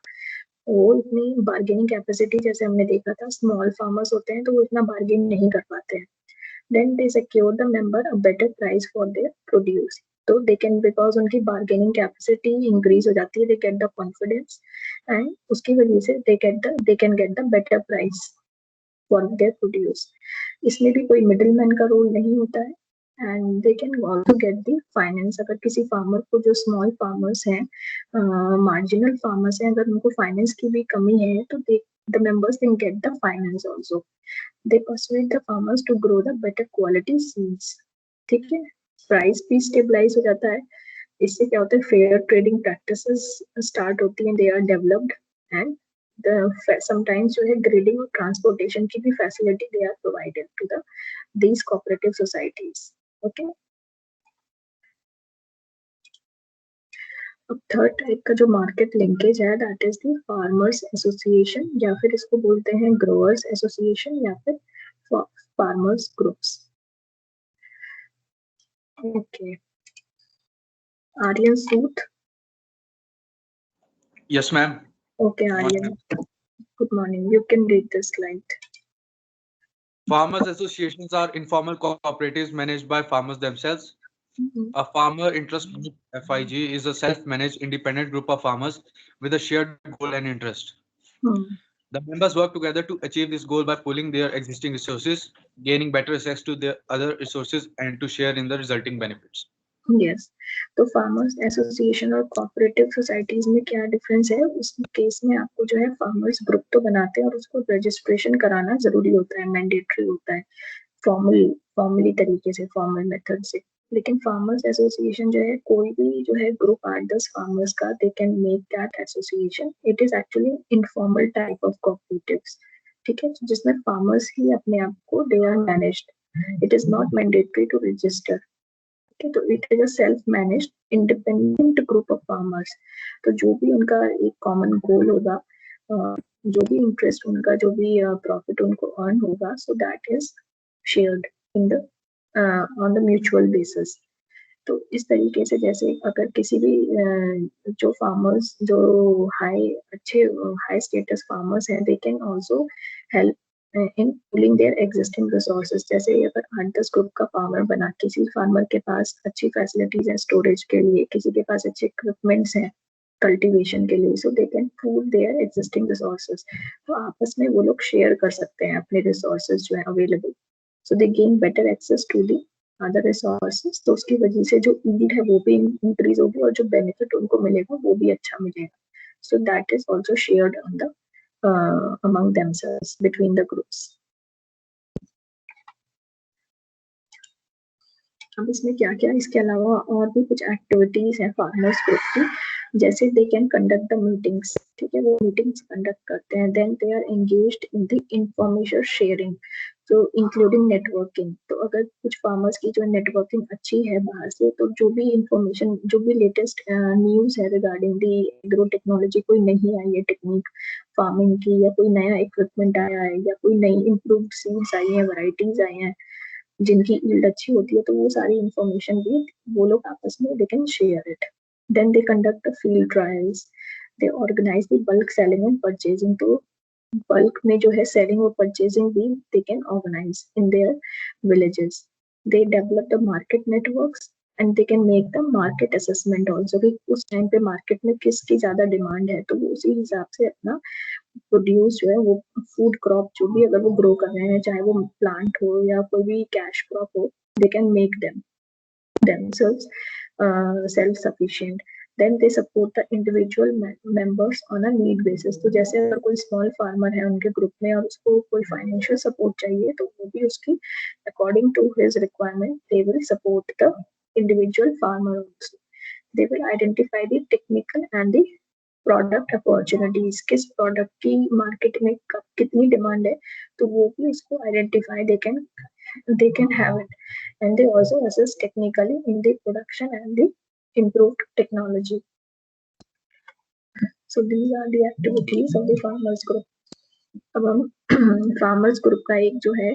वो इतनी बार्गेनिंग कैपेसिटी जैसे हमने देखा था, स्मॉल फार्मर्स होते हैं तो वो इतना बार्गेन नहीं कर पाते हैं। Then they secure the member a better price for their produce, तो दे कैन, बिकॉज उनकी बार्गेनिंग कैपेसिटी इंक्रीज हो जाती है, they get the confidence and उसकी वजह से they can get the better price for their produce. इसमें भी कोई मिडिल मैन का रोल नहीं होता है and they can also get the finance. अगर किसी फार्मर को, जो स्मॉल फार्मर्स हैं, मार्जिनल फार्मर्स हैं, अगर उनको फाइनेंस की भी कमी है तो the members can get the finance also. They persuade the farmers to grow the better quality seeds. ठीक है, प्राइस भी स्टेबलाइज हो जाता है। इससे क्या होता है, फेयर ट्रेडिंग प्रैक्टिसेस स्टार्ट होती हैं, they are developed and sometimes जो है ग्रेडिंग और ट्रांसपोर्टेशन की भी facility they are provided to the these cooperative societies. Okay, अब थर्ड टाइप का जो मार्केट लिंकेज है, that is the farmers association, या फिर इसको बोलते हैं ग्रोअर्स एसोसिएशन या फिर farmers groups. Okay, Aryan Sood. Yes, ma'am. Okay, Aryan. Good morning. You can read this slide. Farmers associations are informal cooperatives managed by farmers themselves. A farmer interest group, FIG, is a self-managed independent group of farmers with a shared goal and interest. The members work together to achieve this goal by pooling their existing resources, gaining better access to their other resources, and to share in the resulting benefits. Yes. तो farmers association और cooperative societies में क्या difference है? उस case में आपको जो है फार्मर्स ग्रुप तो बनाते हैं और उसको रजिस्ट्रेशन कराना जरूरी होता है, मैंडेटरी होता है, फॉर्मली तरीके से, फॉर्मल मेथड से। लेकिन फार्मर्स एसोसिएशन जो है, कोई भी जो है ग्रुप 8-10 फार्मर्स का, they can make that association. It is actually informal type of cooperatives. ठीक है, जिसमें फार्मर्स ही अपने आप को, they are managed, it is not mandatory to register. तो it is a self managed independent group of farmers. तो जो भी उनका एक कॉमन गोल होगा, जो भी इंटरेस्ट उनका, जो भी प्रॉफिट उनको अर्न होगा, so that is shared in the on the mutual basis. तो इस तरीके से, जैसे अगर किसी भी जो फार्मर्स, जो अच्छे हाई स्टेटस फार्मर्स हैं, दे can also help in pooling there existing resources. जैसे अगर 8-10 ग्रुप का फार्मर बना, किसी फार्मर के पास अच्छी फैसिलिटीज है स्टोरेज के लिए, किसी के पास अच्छे इक्विपमेंट्स हैं कल्टीवेशन के लिए, so they can pool their existing resources. तो आपस में वो लोग शेयर कर सकते हैं अपने रिसोर्सेज जो है available, so they gain better access to the other resources. तो उसकी वजह से जो ईल्ड है वो भी इंक्रीज होगी और जो बेनिफिट उनको मिलेगा वो भी अच्छा मिलेगा। So that is also shared on the among themselves, between the groups. अब इसमें क्या क्या, इसके अलावा और भी कुछ एक्टिविटीज हैं फार्मर्स ग्रुप की, जैसे they can conduct the meetings. ठीक है, वो मीटिंग्स कंडक्ट करते हैं। Then they are engaged in the information sharing. तो इंक्लूडिंग नेटवर्किंग। तो अगर कुछ फार्मर्स की जो नेटवर्किंग अच्छी है बाहर से, तो जो भी इंफॉर्मेशन, जो भी लेटेस्ट न्यूज़ है रिगार्डिंग दी एग्रो टेक्नोलॉजी, कोई नहीं आई है टेक्निक फार्मिंग की, या कोई नया इक्विपमेंट आया है, या कोई नई इम्प्रूव्ड सीड्स आई हैं, वैरायटीज आई हैं जिनकी यील्ड अच्छी होती है, तो वो सारी इंफॉर्मेशन भी वो लोग आपस में they can share it. Then they conduct the field trials, they organize the bulk selling and purchasing. तो बल्क में जो है सेलिंग और परचेजिंग भी they can organize in their villages. They develop the market networks and they can make the market assessment also, कि उस time पे market में किसकी ज्यादा डिमांड है, तो वो उसी हिसाब से अपना प्रोड्यूस जो है वो फूड क्रॉप जो भी अगर वो ग्रो कर रहे हैं, चाहे वो प्लांट हो या कोई भी कैश क्रॉप हो, दे can make them themselves self-sufficient. Then they support the individual members on a need basis. तो जैसे अगर कोई स्मॉल फार्मर है उनके ग्रुप में और उसको कोई फाइनेंशियल सपोर्ट चाहिए, तो वो भी उसकी according to his requirement they will support the individual farmer also. They will identify the technical and the product opportunities, किस प्रोडक्ट की मार्केट में कितनी डिमांड है, तो वो भी इसको identify they can have it, and they also assist technically in the production and the improved technology. So these are the activities of the farmers group. अब हम farmers group का एक जो है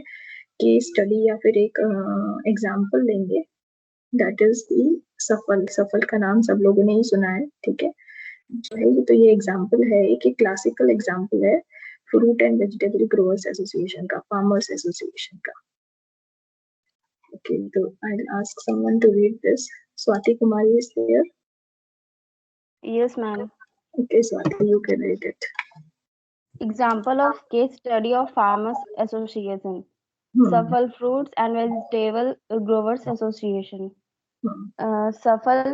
केस स्टडी या फिर एक एग्जांपल लेंगे, दैट इज दी सफल। सफल का नाम सब लोगों ने ही सुना है, ठीक है, जो है तो ये एग्जांपल है, एक क्लासिकल एग्जांपल है fruit and vegetable growers association का, फार्मर्स एसोसिएशन का। Okay, so I'll ask someone to read this. Swati Kumari is there. Yes, ma'am. Okay, Swati, you can read it. Example of case study of Farmers Association. Safal Fruits and Vegetable Growers Association. Safal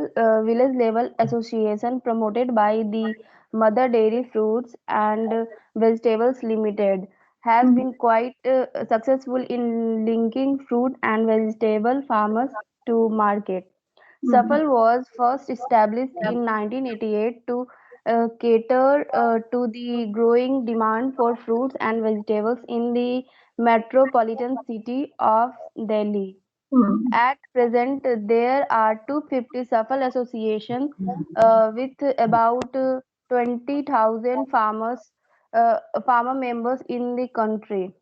Village Level Association promoted by the Mother Dairy Fruits and Vegetables Limited has been quite successful in linking fruit and vegetable farmers to market. Safal was first established in 1988 to cater to the growing demand for fruits and vegetables in the metropolitan city of Delhi. At present, there are 250 Safal associations with about 20,000 farmer members in the country.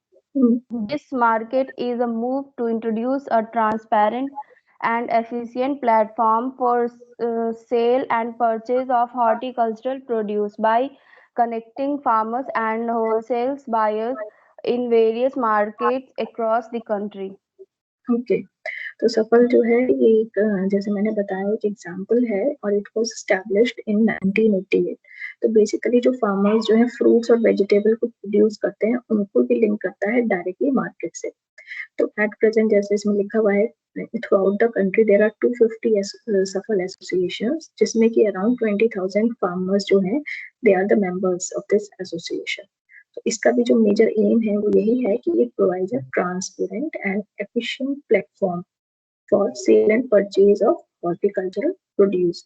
This market is a move to introduce a transparent and efficient platform for sale and purchase of horticultural produce by connecting farmers and wholesale buyers in various markets across the country. Okay. तो सफल जो है ये एक जैसे मैंने बताया एक एग्जांपल है, और इट वाज एस्टैब्लिश्ड इन 1988। तो बेसिकली जो फार्मर्स जो है फ्रूट्स और वेजिटेबल को प्रोड्यूस करते हैं उनको भी लिंक करता है डायरेक्टली मार्केट से। तो एट प्रेजेंट जैसे इसमें लिखा हुआ है throughout the country there are 250 सफल एसोसिएशंस, जिसमें कि अराउंड 20,000 फार्मर्स जो हैं they are the members of this association. तो इसका भी जो मेजर एम है वो यही है कि it provides a transparent and efficient platform for sale and purchase of horticultural produce.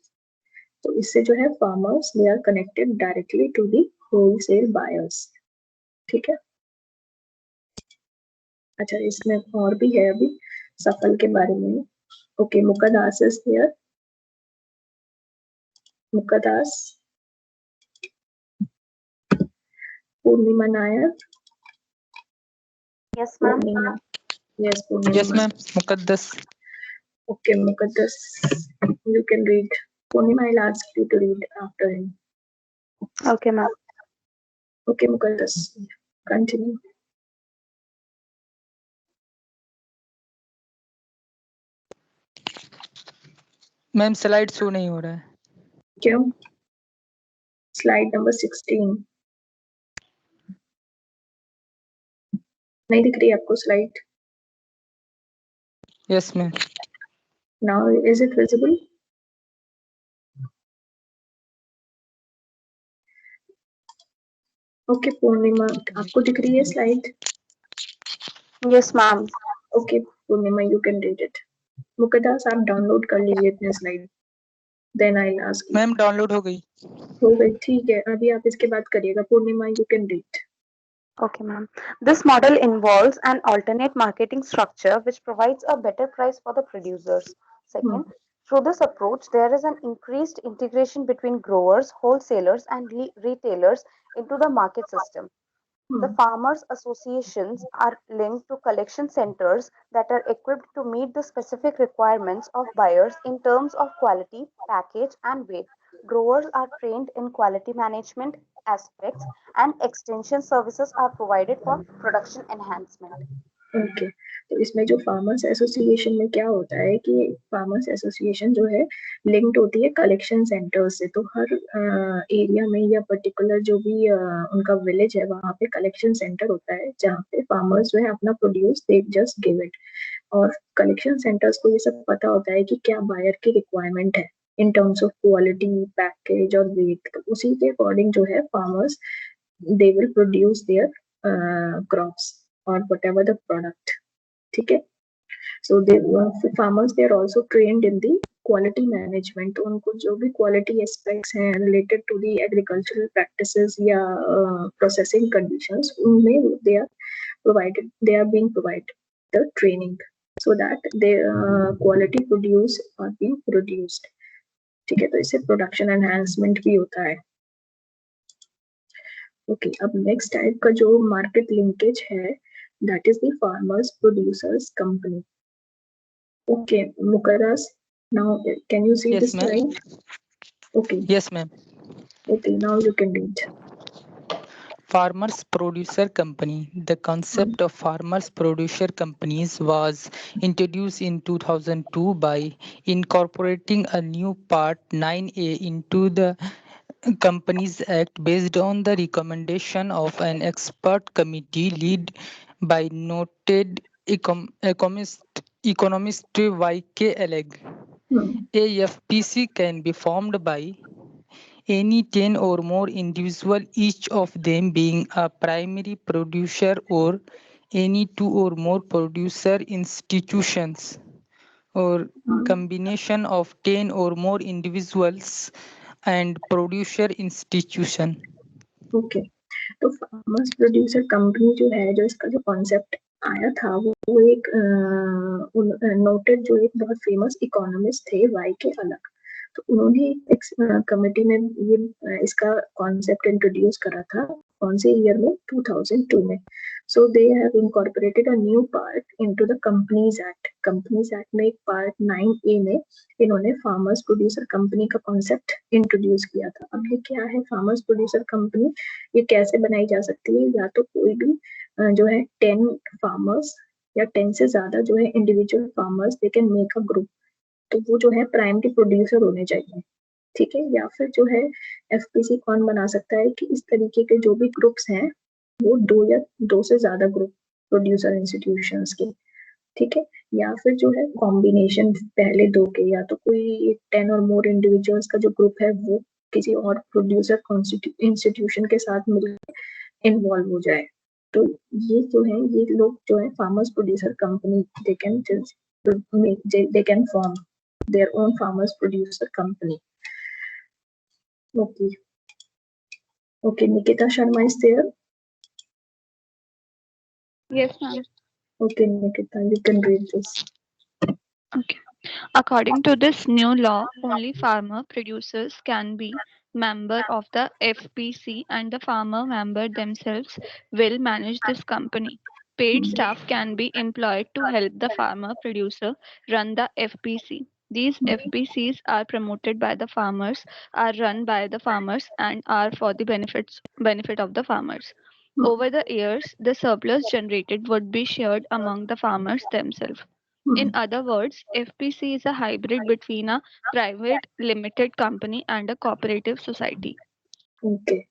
तो इससे जो है farmers they are connected directly to the wholesale buyers, ठीक है। अच्छा, इसमें और भी है अभी सफल के बारे में। Okay, Muqaddas is there. Muqaddas, Purnima Nair. Yes, ma'am. Yes, Purnima. Yes, ma'am. Mukaddas. Okay, Mukaddas, you can read. Purnima, I'll ask you to read after him. Okay, ma'am. Okay, Mukaddas, continue. Ma'am slide show नहीं हो रहा है। क्यों? Slide number 16 नहीं दिख रही आपको slide? Yes ma'am. Now is it visible? Okay Purnima, आपको दिख रही है slide? Yes ma'am. Okay Purnima, you can read it. Muqaddas, आप डाउनलोड कर लीजिए अपने slide, then I will ask. Ma'am download हो गई। हो गई, ठीक है। अभी आप इसके बाद करिएगा। Purnima, you can read. Okay, ma'am. This model involves an alternate marketing structure which provides a better price for the producers. Second, through this approach, there is an increased integration between growers, wholesalers, and retailers into the market system. The farmers' associations are linked to collection centers that are equipped to meet the specific requirements of buyers in terms of quality, package, and weight. Growers are trained in quality management aspects, and extension services are provided for production enhancement. Okay तो इसमें जो farmers association में क्या होता है कि farmers association जो है लिंक्ड होती है कलेक्शन सेंटर से, तो हर एरिया में या पर्टिकुलर जो भी उनका विलेज है वहाँ पे कलेक्शन सेंटर होता है जहाँ पे फार्मर्स जो है अपना produce they just give it, और कलेक्शन सेंटर्स को ये सब पता होता है कि क्या बायर की रिक्वायरमेंट है in terms of quality, package और वेट, तो उसी के अकॉर्डिंग जो है farmers they will produce their crops or whatever the product. ठीक है, so they farmers they are also trained in the quality management, तो उनको जो भी quality aspects हैं related to the agricultural practices या processing conditions उनमें they are being provided the training so that the quality produce are being produced. ठीक है, तो इससे production enhancement भी होता है. ओके अब नेक्स्ट टाइप का जो मार्केट लिंकेज है that is the farmers producers company. Okay Mukarras, now can you see this slide? Okay Yes, ma'am. Okay now you can read. Farmers Producer Company. The concept of farmers producer companies was introduced in 2002 by incorporating a new Part 9A into the Companies Act based on the recommendation of an expert committee led by noted economist Y.K. Alleg. A FPC can be formed by any 10 or more individual, each of them being a primary producer, or any 2 or more producer institutions, or combination of 10 or more individuals and producer institution. Okay तो farmers producer company जो है, जो इसका जो concept आया था वो एक नोटेड जो एक बहुत फेमस इकोनॉमिस्ट थे Y.K. अलग, तो उन्होंने एक कमेटी में ये इसका कॉन्सेप्ट इंट्रोड्यूस करा था. कौन से ईयर में? 2002 में. So they have incorporated a new part into the companies act. Companies act में एक पार्ट 9A में इन्होंने फार्मर्स प्रोड्यूसर कंपनी का कॉन्सेप्ट इंट्रोड्यूस किया था. अब ये क्या है फार्मर्स प्रोड्यूसर कंपनी? ये कैसे बनाई जा सकती है? या तो कोई भी जो है 10 फार्मर्स या 10 से ज्यादा जो है individual farmers they can make a group, तो वो जो है प्राइमरी प्रोड्यूसर होने चाहिए. ठीक है, या फिर जो है एफपीसी कौन बना सकता है कि इस तरीके के जो भी ग्रुप्स हैं वो 2 से ज्यादा ग्रुप प्रोड्यूसर इंस्टीट्यूशंस के. ठीक है, या फिर जो है कॉम्बिनेशन पहले 2 के, या तो कोई 10 और मोर इंडिविजुअल्स का जो ग्रुप है वो किसी और प्रोड्यूसर इंस्टीट्यूशन के साथ मिलकर इन्वॉल्व हो जाए. तो ये जो है ये लोग जो है farmers producer company they can form their own farmers producer company. Okay, Nikita Sharma is there? Yes, ma'am. Okay, Nikita, you can read this. Okay. According to this new law, only farmer producers can be member of the FPC, and the farmer member themselves will manage this company. Paid staff can be employed to help the farmer producer run the FPC. These FPCs are promoted by the farmers, are run by the farmers, and are for the benefit of the farmers. Over the years, the surplus generated would be shared among the farmers themselves. In other words, FPC is a hybrid between a private limited company and a cooperative society. Okay,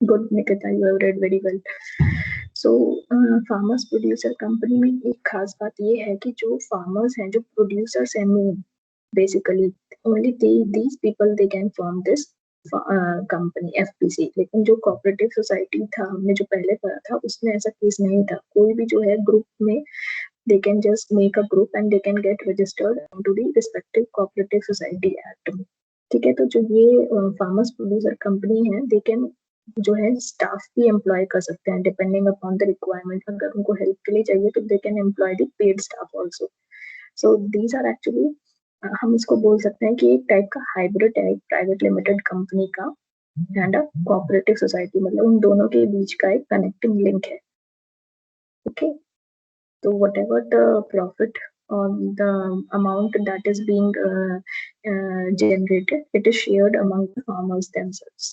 good, Nikita, you have read very well. So, farmers producer company में एक खास बात ये है कि जो farmers हैं, जो producers हैं main, basically only these people they can form this company FPC. लेकिन जो कोऑपरेटिव सोसाइटी था, हमने जो पहले पढ़ा था उसमें ऐसा केस नहीं था. कोई भी जो है ग्रुप में they can just make a group and they can get registered into the respective cooperative society act. ठीक है, तो जो ये farmers producer company है they can जो है स्टाफ भी एम्प्लॉय कर सकते हैं डिपेंडिंग अपॉन द रिक्वायरमेंट. अगर उनको हेल्प के लिए चाहिए तो they can employ the paid staff also. So these are actually, हम इसको बोल सकते हैं कि एक टाइप का हाइब्रिड है प्राइवेट लिमिटेड कंपनी का एंड अ कोऑपरेटिव सोसाइटी. मतलब उन दोनों के बीच का एक कनेक्टिंग लिंक है. ओके, तो whatever the profit or the amount that is being generated, it is shared among the farmers themselves.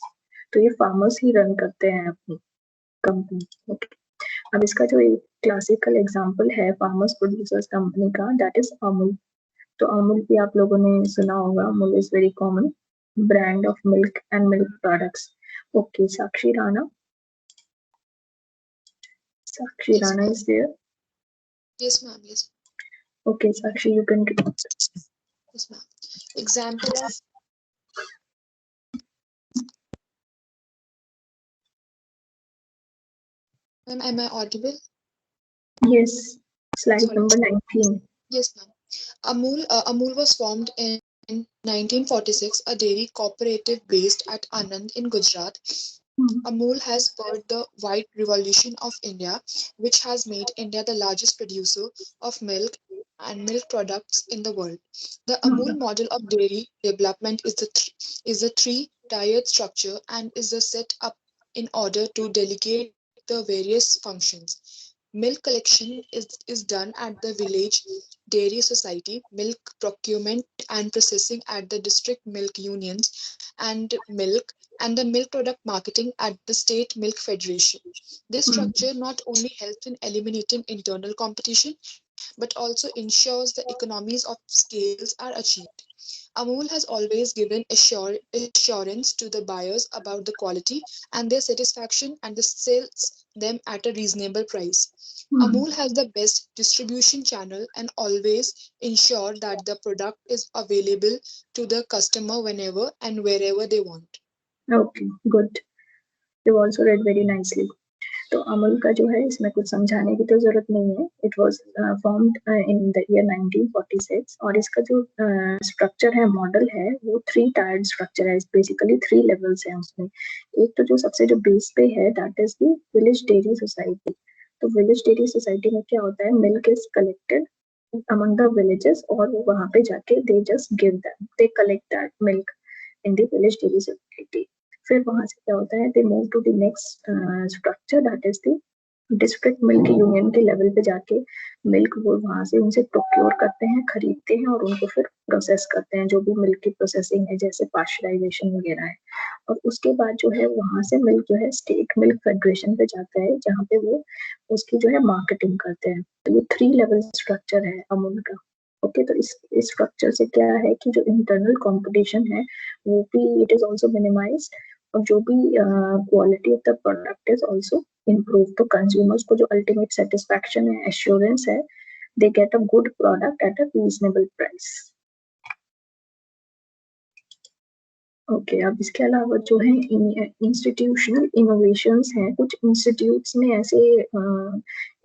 तो ये farmers ही run करते हैं अपनी कंपनी. ओके, अब इसका जो एक क्लासिकल एग्जांपल है फार्मर्स प्रोड्यूसर्स कंपनी का, दैट इज अमूल. तो अमूल भी आप लोगों ने सुना होगा. Amul is very common brand of milk and milk products. Okay, Sakshi Rana. Sakshi Rana is there? Yes, ma'am. Yes. Okay, Sakshi, you can. Yes, ma'am. Example of. Ma'am, am I audible? Yes. Slide number 19. Yes, ma'am. Amul was formed in 1946, a dairy cooperative based at Anand in Gujarat. Amul has spurred the white revolution of India, which has made India the largest producer of milk and milk products in the world. The Amul model of dairy development is a three-tiered structure and is set up in order to delegate the various functions. Milk collection is done at the village dairy society, milk procurement and processing at the district milk unions, and the milk product marketing at the state milk federation. This structure not only helps in eliminating internal competition, but also ensures the economies of scales are achieved. Amul has always given assurance to the buyers about the quality and their satisfaction and sells them at a reasonable price. Amul has the best distribution channel and always ensure that the product is available to the customer whenever and wherever they want. Okay, good. You also read very nicely. तो अमूल का जो है इसमें कुछ समझाने की तो जरूरत नहीं है. It was formed in the year 1946 और इसका जो स्ट्रक्चर है, मॉडल है, वो 3 टायर्ड स्ट्रक्चर है. बेसिकली 3 लेवल्स हैं उसमें. एक तो जो सबसे जो बेस पे है that is the village dairy society. तो विलेज डेयरी सोसाइटी में क्या होता है, milk is collected among the villages और वो वहाँ पे जाके they just give them, they collect that milk in the village dairy society. फिर वहां से क्या होता है, they move to the next structure that is the district milk union के लेवल पे जाके मिल्क वो वहां से उनसे प्रोक्योर करते हैं, खरीदते हैं और उनको फिर प्रोसेस करते हैं, जो भी मिल्क की प्रोसेसिंग है जैसे पास्चराइजेशन वगैरह है. और उसके बाद जो है वहां से मिल्क जो है स्टेट मिल्क फेडरेशन पे जाता है, जहाँ पे वो उसकी जो है मार्केटिंग करते हैं. तो ये 3 लेवल स्ट्रक्चर है अमूल का. ओके, तो इस स्ट्रक्चर से क्या है कि जो इंटरनल कंपटीशन है वो भी इट इज आल्सो मिनिमाइज्ड और जो भी quality of the product is also improve. तो कंज्यूमर्स को जो अल्टीमेट सेटिस्फैक्शन है, एश्योरेंस है, they get a good product at a reasonable price. Okay, अब इसके अलावा जो है इंस्टीट्यूशनल इनोवेशंस हैं. कुछ इंस्टीट्यूट्स ने ऐसे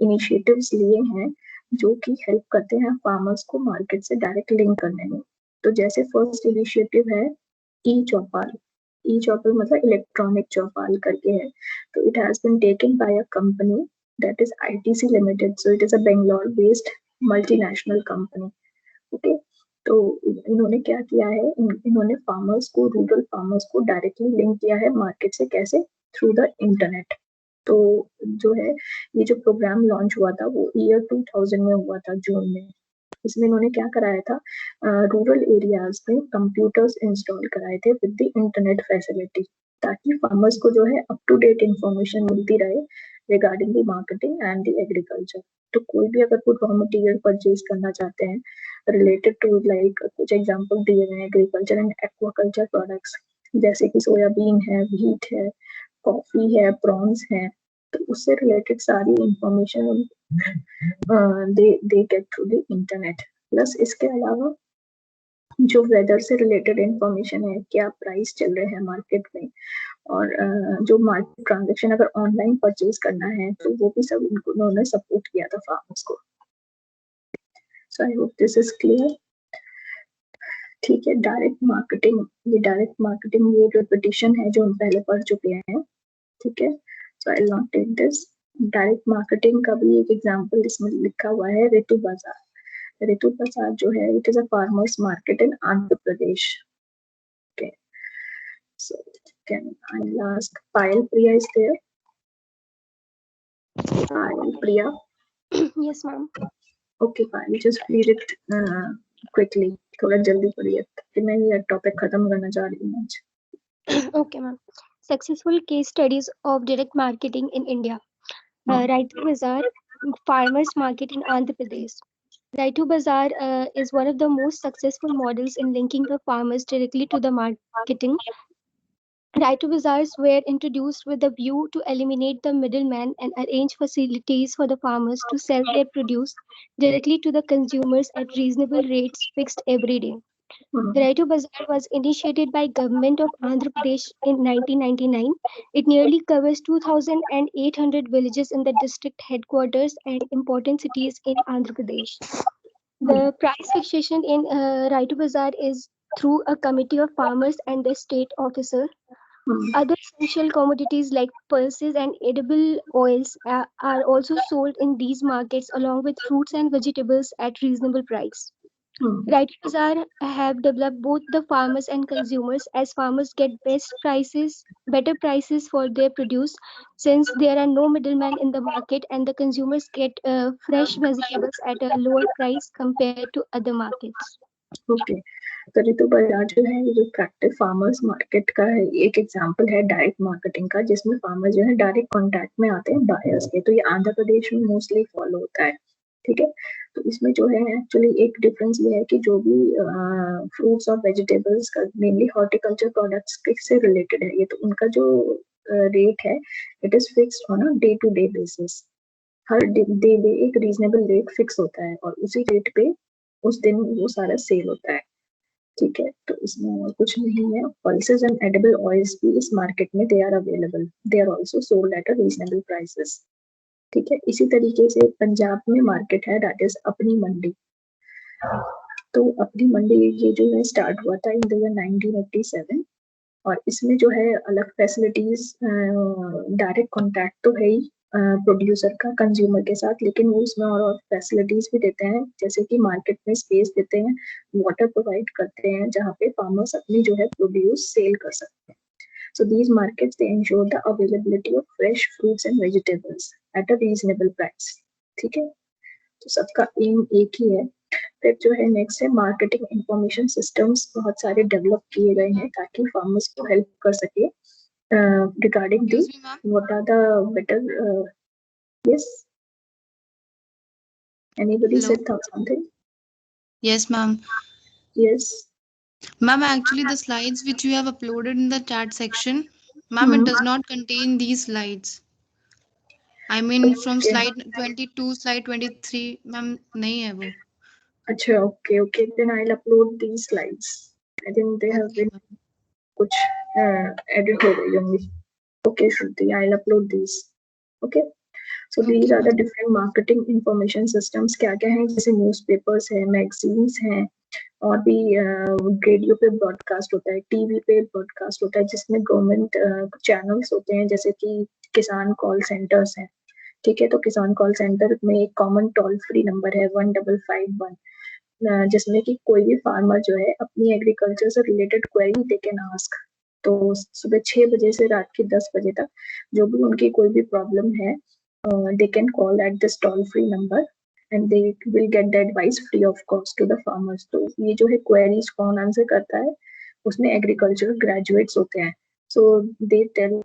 इनिशिएटिव्स लिए हैं जो कि हेल्प करते हैं फार्मर्स को मार्केट से डायरेक्ट लिंक करने में. तो जैसे फर्स्ट इनिशिएटिव है ई चौपाल. ई चौपाल मतलब इलेक्ट्रॉनिक चौपाल करके है. तो it has been taken by a company that is ITC limited. So it is a Bangalore based multinational company. Okay, तो इन्होंने क्या किया है, इन्होंने फार्मर्स को, रूरल फार्मर्स को डायरेक्टली लिंक किया है मार्केट से. कैसे? Through the internet. तो जो है ये जो प्रोग्राम लॉन्च हुआ था वो ईयर 2000 में हुआ था, जून में. इसमें इन्होंने क्या कराया था, रूरल एरियाज में कंप्यूटर्स इंस्टॉल कराए थे विद द इंटरनेट फैसिलिटी, ताकि फार्मर्स को जो है अप टू डेट इंफॉर्मेशन मिलती रहे regarding the marketing and the agriculture. तो कोई भी अगर कोई रॉ मटेरियल परचेज करना चाहते हैं रिलेटेड टू, लाइक कुछ एग्जांपल दिए हुए हैं, एग्रीकल्चर एंड एक्वाकल्चर प्रोडक्ट्स जैसे कि सोयाबीन है, व्हीट है, कॉफी है, प्रॉन्स है, तो उससे रिलेटेड सारी information they get through the internet. Plus इसके अलावा जो वेदर से रिलेटेड इंफॉर्मेशन है, क्या प्राइस चल रहे हैं मार्केट में, और जो मार्केट ट्रांजेक्शन अगर ऑनलाइन परचेज करना है तो वो भी सब उन्होंने सपोर्ट किया था फार्मर्स को. So I hope this is clear. ठीक है, डायरेक्ट मार्केटिंग. ये डायरेक्ट मार्केटिंग ये रिपीटिशन है जो हम पहले पढ़ चुके हैं. ठीक है, so I'll not take this. Direct marketing का भी एक एग्जांपल इसमें लिखा हुआ है, ऋतु बाजार। ऋतु बाजार जो है it is a farmers market in Andhra Pradesh. Okay, so can I'll ask Payal Priya is there? Payal Priya? Yes, ma'am. Okay, Payal, just read it quickly. थोड़ा जल्दी पढ़िए कि मैं ये टॉपिक खत्म करना चाह रही हूँ आज। Okay, ma'am. Successful case studies of direct marketing in India. Raitu Bazaar, farmers market in Andhra Pradesh. Raitu Bazaar is one of the most successful models in linking the farmers directly to the marketing. Raitu Bazaars were introduced with the view to eliminate the middleman and arrange facilities for the farmers to sell their produce directly to the consumers at reasonable rates fixed every day. The Raitu Bazaar was initiated by Government of Andhra Pradesh in 1999. It nearly covers 2,800 villages in the district headquarters and important cities in Andhra Pradesh. The price fixation in Raitu Bazaar is through a committee of farmers and the state officer. Other essential commodities like pulses and edible oils are also sold in these markets along with fruits and vegetables at reasonable price. Raitu Bazaar have developed both the farmers and consumers as farmers get better prices for their produce since there are no middlemen in the market and the consumers get fresh vegetables at a lower price compared to other markets. Okay. तो ऋतु बाजार जो है ये जो practice farmers market का है, एक example है डायरेक्ट मार्केटिंग का, जिसमें फार्मर जो है डायरेक्ट कांटेक्ट में आते हैं बायर्स के। तो ये आंध्र प्रदेश में मोस्टली फॉलो होता है। ठीक है, तो इसमें जो है एक्चुअली एक डिफरेंस ये है कि जो भी फ्रूट्स और वेजिटेबल्स का मेनली हॉर्टिकल्चर प्रोडक्ट्स से रिलेटेड है ये, तो उनका जो रेट है it is fixed on a day to day basis. हर डे एक रीजनेबल रेट फिक्स होता है और उसी रेट पे उस दिन वो सारा सेल होता है। ठीक है, तो इसमें और कुछ नहीं है। पल्सेस एंड एडिबल ऑयल्स भी इस मार्केट में they are available, they are also sold at a reasonable prices. ठीक है, इसी तरीके से पंजाब में मार्केट है दैट इज अपनी मंडी। तो अपनी मंडी ये जो है स्टार्ट हुआ था इन द ईयर 1987 और इसमें जो है अलग फैसिलिटीज, डायरेक्ट कॉन्टैक्ट तो है ही प्रोड्यूसर का कंज्यूमर के साथ, लेकिन वो इसमें और फैसिलिटीज भी देते हैं, जैसे कि मार्केट में स्पेस देते हैं, वाटर प्रोवाइड करते हैं जहाँ पे फार्मर्स अपनी जो है प्रोड्यूस सेल कर सकते हैं। So these markets they ensure the availability of fresh fruits and vegetables at a reasonable price. ठीक है, तो सबका एम एक ही है। फिर जो है नेक्स्ट है मार्केटिंग इंफॉर्मेशन सिस्टम्स, बहुत सारे डेवलप किए गए हैं ताकि फार्मर्स को हेल्प कर सके regarding the what are the better yes, anybody Hello. said something? Yes, ma'am. Yes, Ma'am, actually the slides which you have uploaded in the chat section, ma'am, it does not contain these slides. I mean from slide 22, slide 23, ma'am, nahi hai wo. अच्छा, okay, then I'll upload these slides. I think they have been कुछ edit हो गई होंगी। Okay, Shruti, I'll upload these. Okay, so these are the different marketing information systems। क्या क्या है, जैसे newspapers है, मैगजीन्स हैं, और भी रेडियो पे ब्रॉडकास्ट होता है, टीवी पे ब्रॉडकास्ट होता है, जिसमें गवर्नमेंट चैनल्स होते हैं, जैसे कि किसान कॉल सेंटर्स हैं। ठीक है, तो किसान कॉल सेंटर में एक कॉमन टोल फ्री नंबर है 1551, जिसमें कि कोई भी फार्मर जो है अपनी एग्रीकल्चर से related query they can ask. तो सुबह 6 बजे से रात के 10 बजे तक जो भी उनकी कोई भी प्रॉब्लम है they can call at this toll free number and they will get the advice free of cost to the farmers. तो ये जो है क्वेरीज कौन आंसर करता है, उसमें एग्रीकल्चर ग्रेजुएट्स होते हैं। So they tell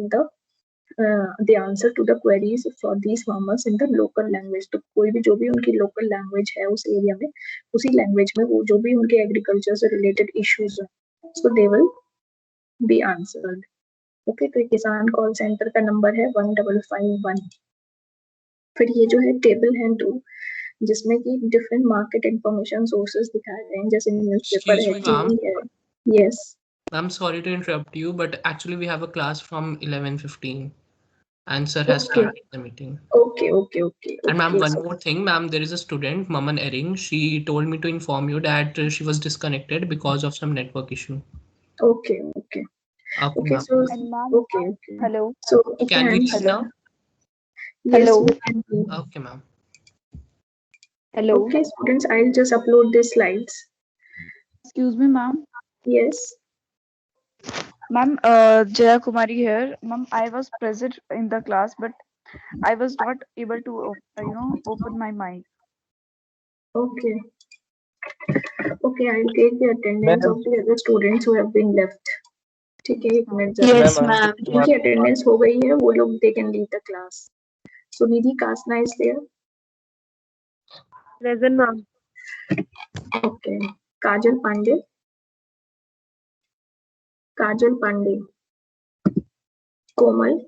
the answer to the queries for these farmers in the local language। तो कोई भी जो भी उनकी लोकल लैंग्वेज है उस एरिया में, उसी लैंग्वेज में वो जो भी उनके एग्रीकल्चर से रिलेटेड इश्यूज हैं, so they will be answered। Okay, तो किसान कॉल सेंटर का नंबर है 1551। फिर ये जो है टेबल है 2, जिसमें कि डिफरेंट मार्केट इंफॉर्मेशन सोर्सेज दिखाए गए हैं, जैसे न्यूज़पेपर है, टीवी है। Yes, I'm sorry to interrupt you, but actually we have a class from 11:15 and sir has started the meeting. Okay. And ma'am, one more thing, ma'am, there is a student, Maman Ering. She told me to inform you that she was disconnected because of some network issue. Okay. Okay, Okay, ma'am. so And ma'am, okay. hello. So okay, Can we I'm read Hello. now? yes, Hello. we can do. Okay, ma'am. Hello. Okay, students, I'll just upload the slides. Excuse me, ma'am. Yes. Ma'am, Jaya Kumari here. Ma'am, I was present in the class, but I was not able to, open my mic. Okay. Okay, I'll take the attendance Ma'am, of the other students who have been left. ठीक है, एक minute ma'am, जरा Ankit Kumar. जिनकी attendance हो गई है वो लोग they can leave the class. So Nidhi Kasna is there. Present, ma'am. Okay. Kajal Pandey. Kajal Pandey. Komal.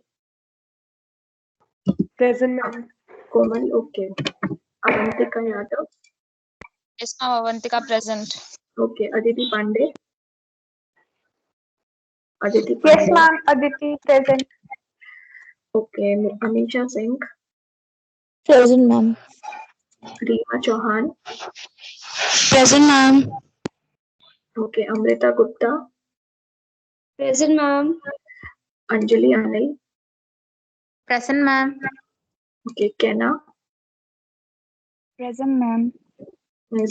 Present, ma'am. Komal. Okay. Avantika Yadav. Yes, ma'am. Avantika present. Okay. Aditi Pandey. Aditi Yes, Pandey. ma'am. Aditi, present. Okay. Amisha Singh. Present, ma'am. Reema Chauhan. Present, ma'am. Okay. Amrita Gupta. Present, ma'am. Anjali Anil. Present, ma'am. Okay. Kenna. Present, ma'am.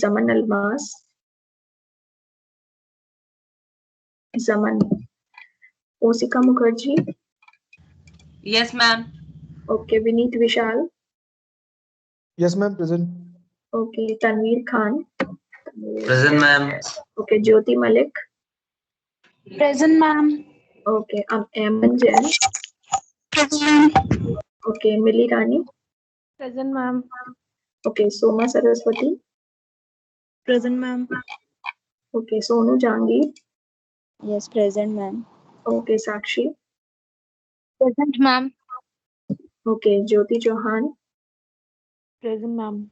Zaman Almas. Zaman. Osika Mukherjee. Yes, ma'am. Okay. Vineet Vishal. Yes, ma'am, present. Okay. Tanveer Khan. Present, ma'am. Okay. Jyoti Malik. Present, ma'am. Okay. Aman Jain. Present. Okay. Milli Rani. Present, ma'am. Okay. Soma Saraswati. Present, ma'am. Okay. Sonu Jhangi. Yes, present, ma'am. Okay. Sakshi. Present, ma'am. Okay. Jyoti Chauhan. Present, ma'am.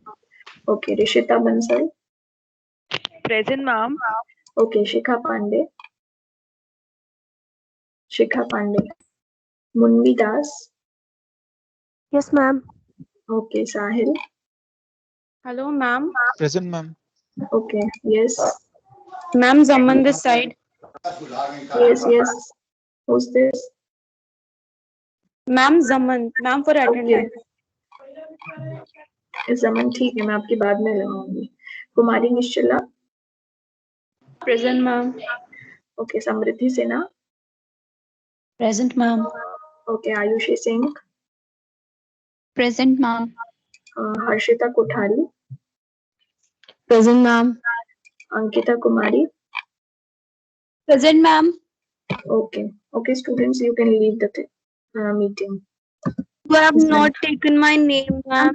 Okay. Rishita Bansal. Present, ma'am. Okay. Shikha Pandey. Shikha Pandey. Munvi Das. Yes, ma'am. Okay. Sahil. Hello, ma'am. Present, ma'am. Okay. Yes. Ma'am, Zaman this side. Yes. Yes. Who's this? Ma'am, Zaman. Ma'am for attendance. जमन ठीक है मैं आपकी बाद में लगाऊंगी Kumari Nishchala Present, ma'am. Okay Samriddhi Sinha Present, ma'am. Okay Ayushi Singh Present, ma'am. Harshita Kothari Present, ma'am. Ankita Kumari Present, ma'am. Okay students you can leave the meeting. You have not taken my name, ma'am.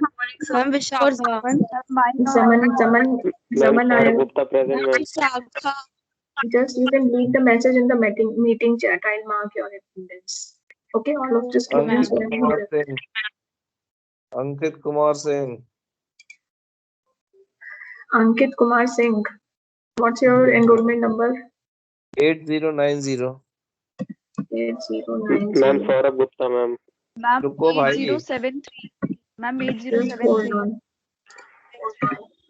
Ma'am, Vishakha. Zaman I am Gupta present, ma'am. Vishakha. Just you can leave the message in the meeting chat. I'll mark your attendance. Okay, all of the students who have been there. Ankit Kumar Singh. Ankit Kumar Singh. What's your enrollment number? 8090. 8090. Ma'am, Saurabh Gupta, ma'am. Ma'am, रुको भाई 8073. Ma'am, Just hold 8073. on.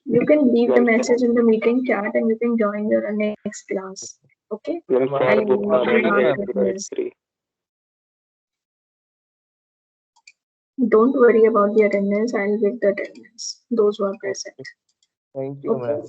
You can leave the message in the meeting chat and you can join your next class. Okay? Ma'am, Saurabh Gupta, I'll ready, mark ma'am. attendance. 3. Don't worry about the attendance. I'll give the attendance. Those who are present. Thank you, Okay. ma'am.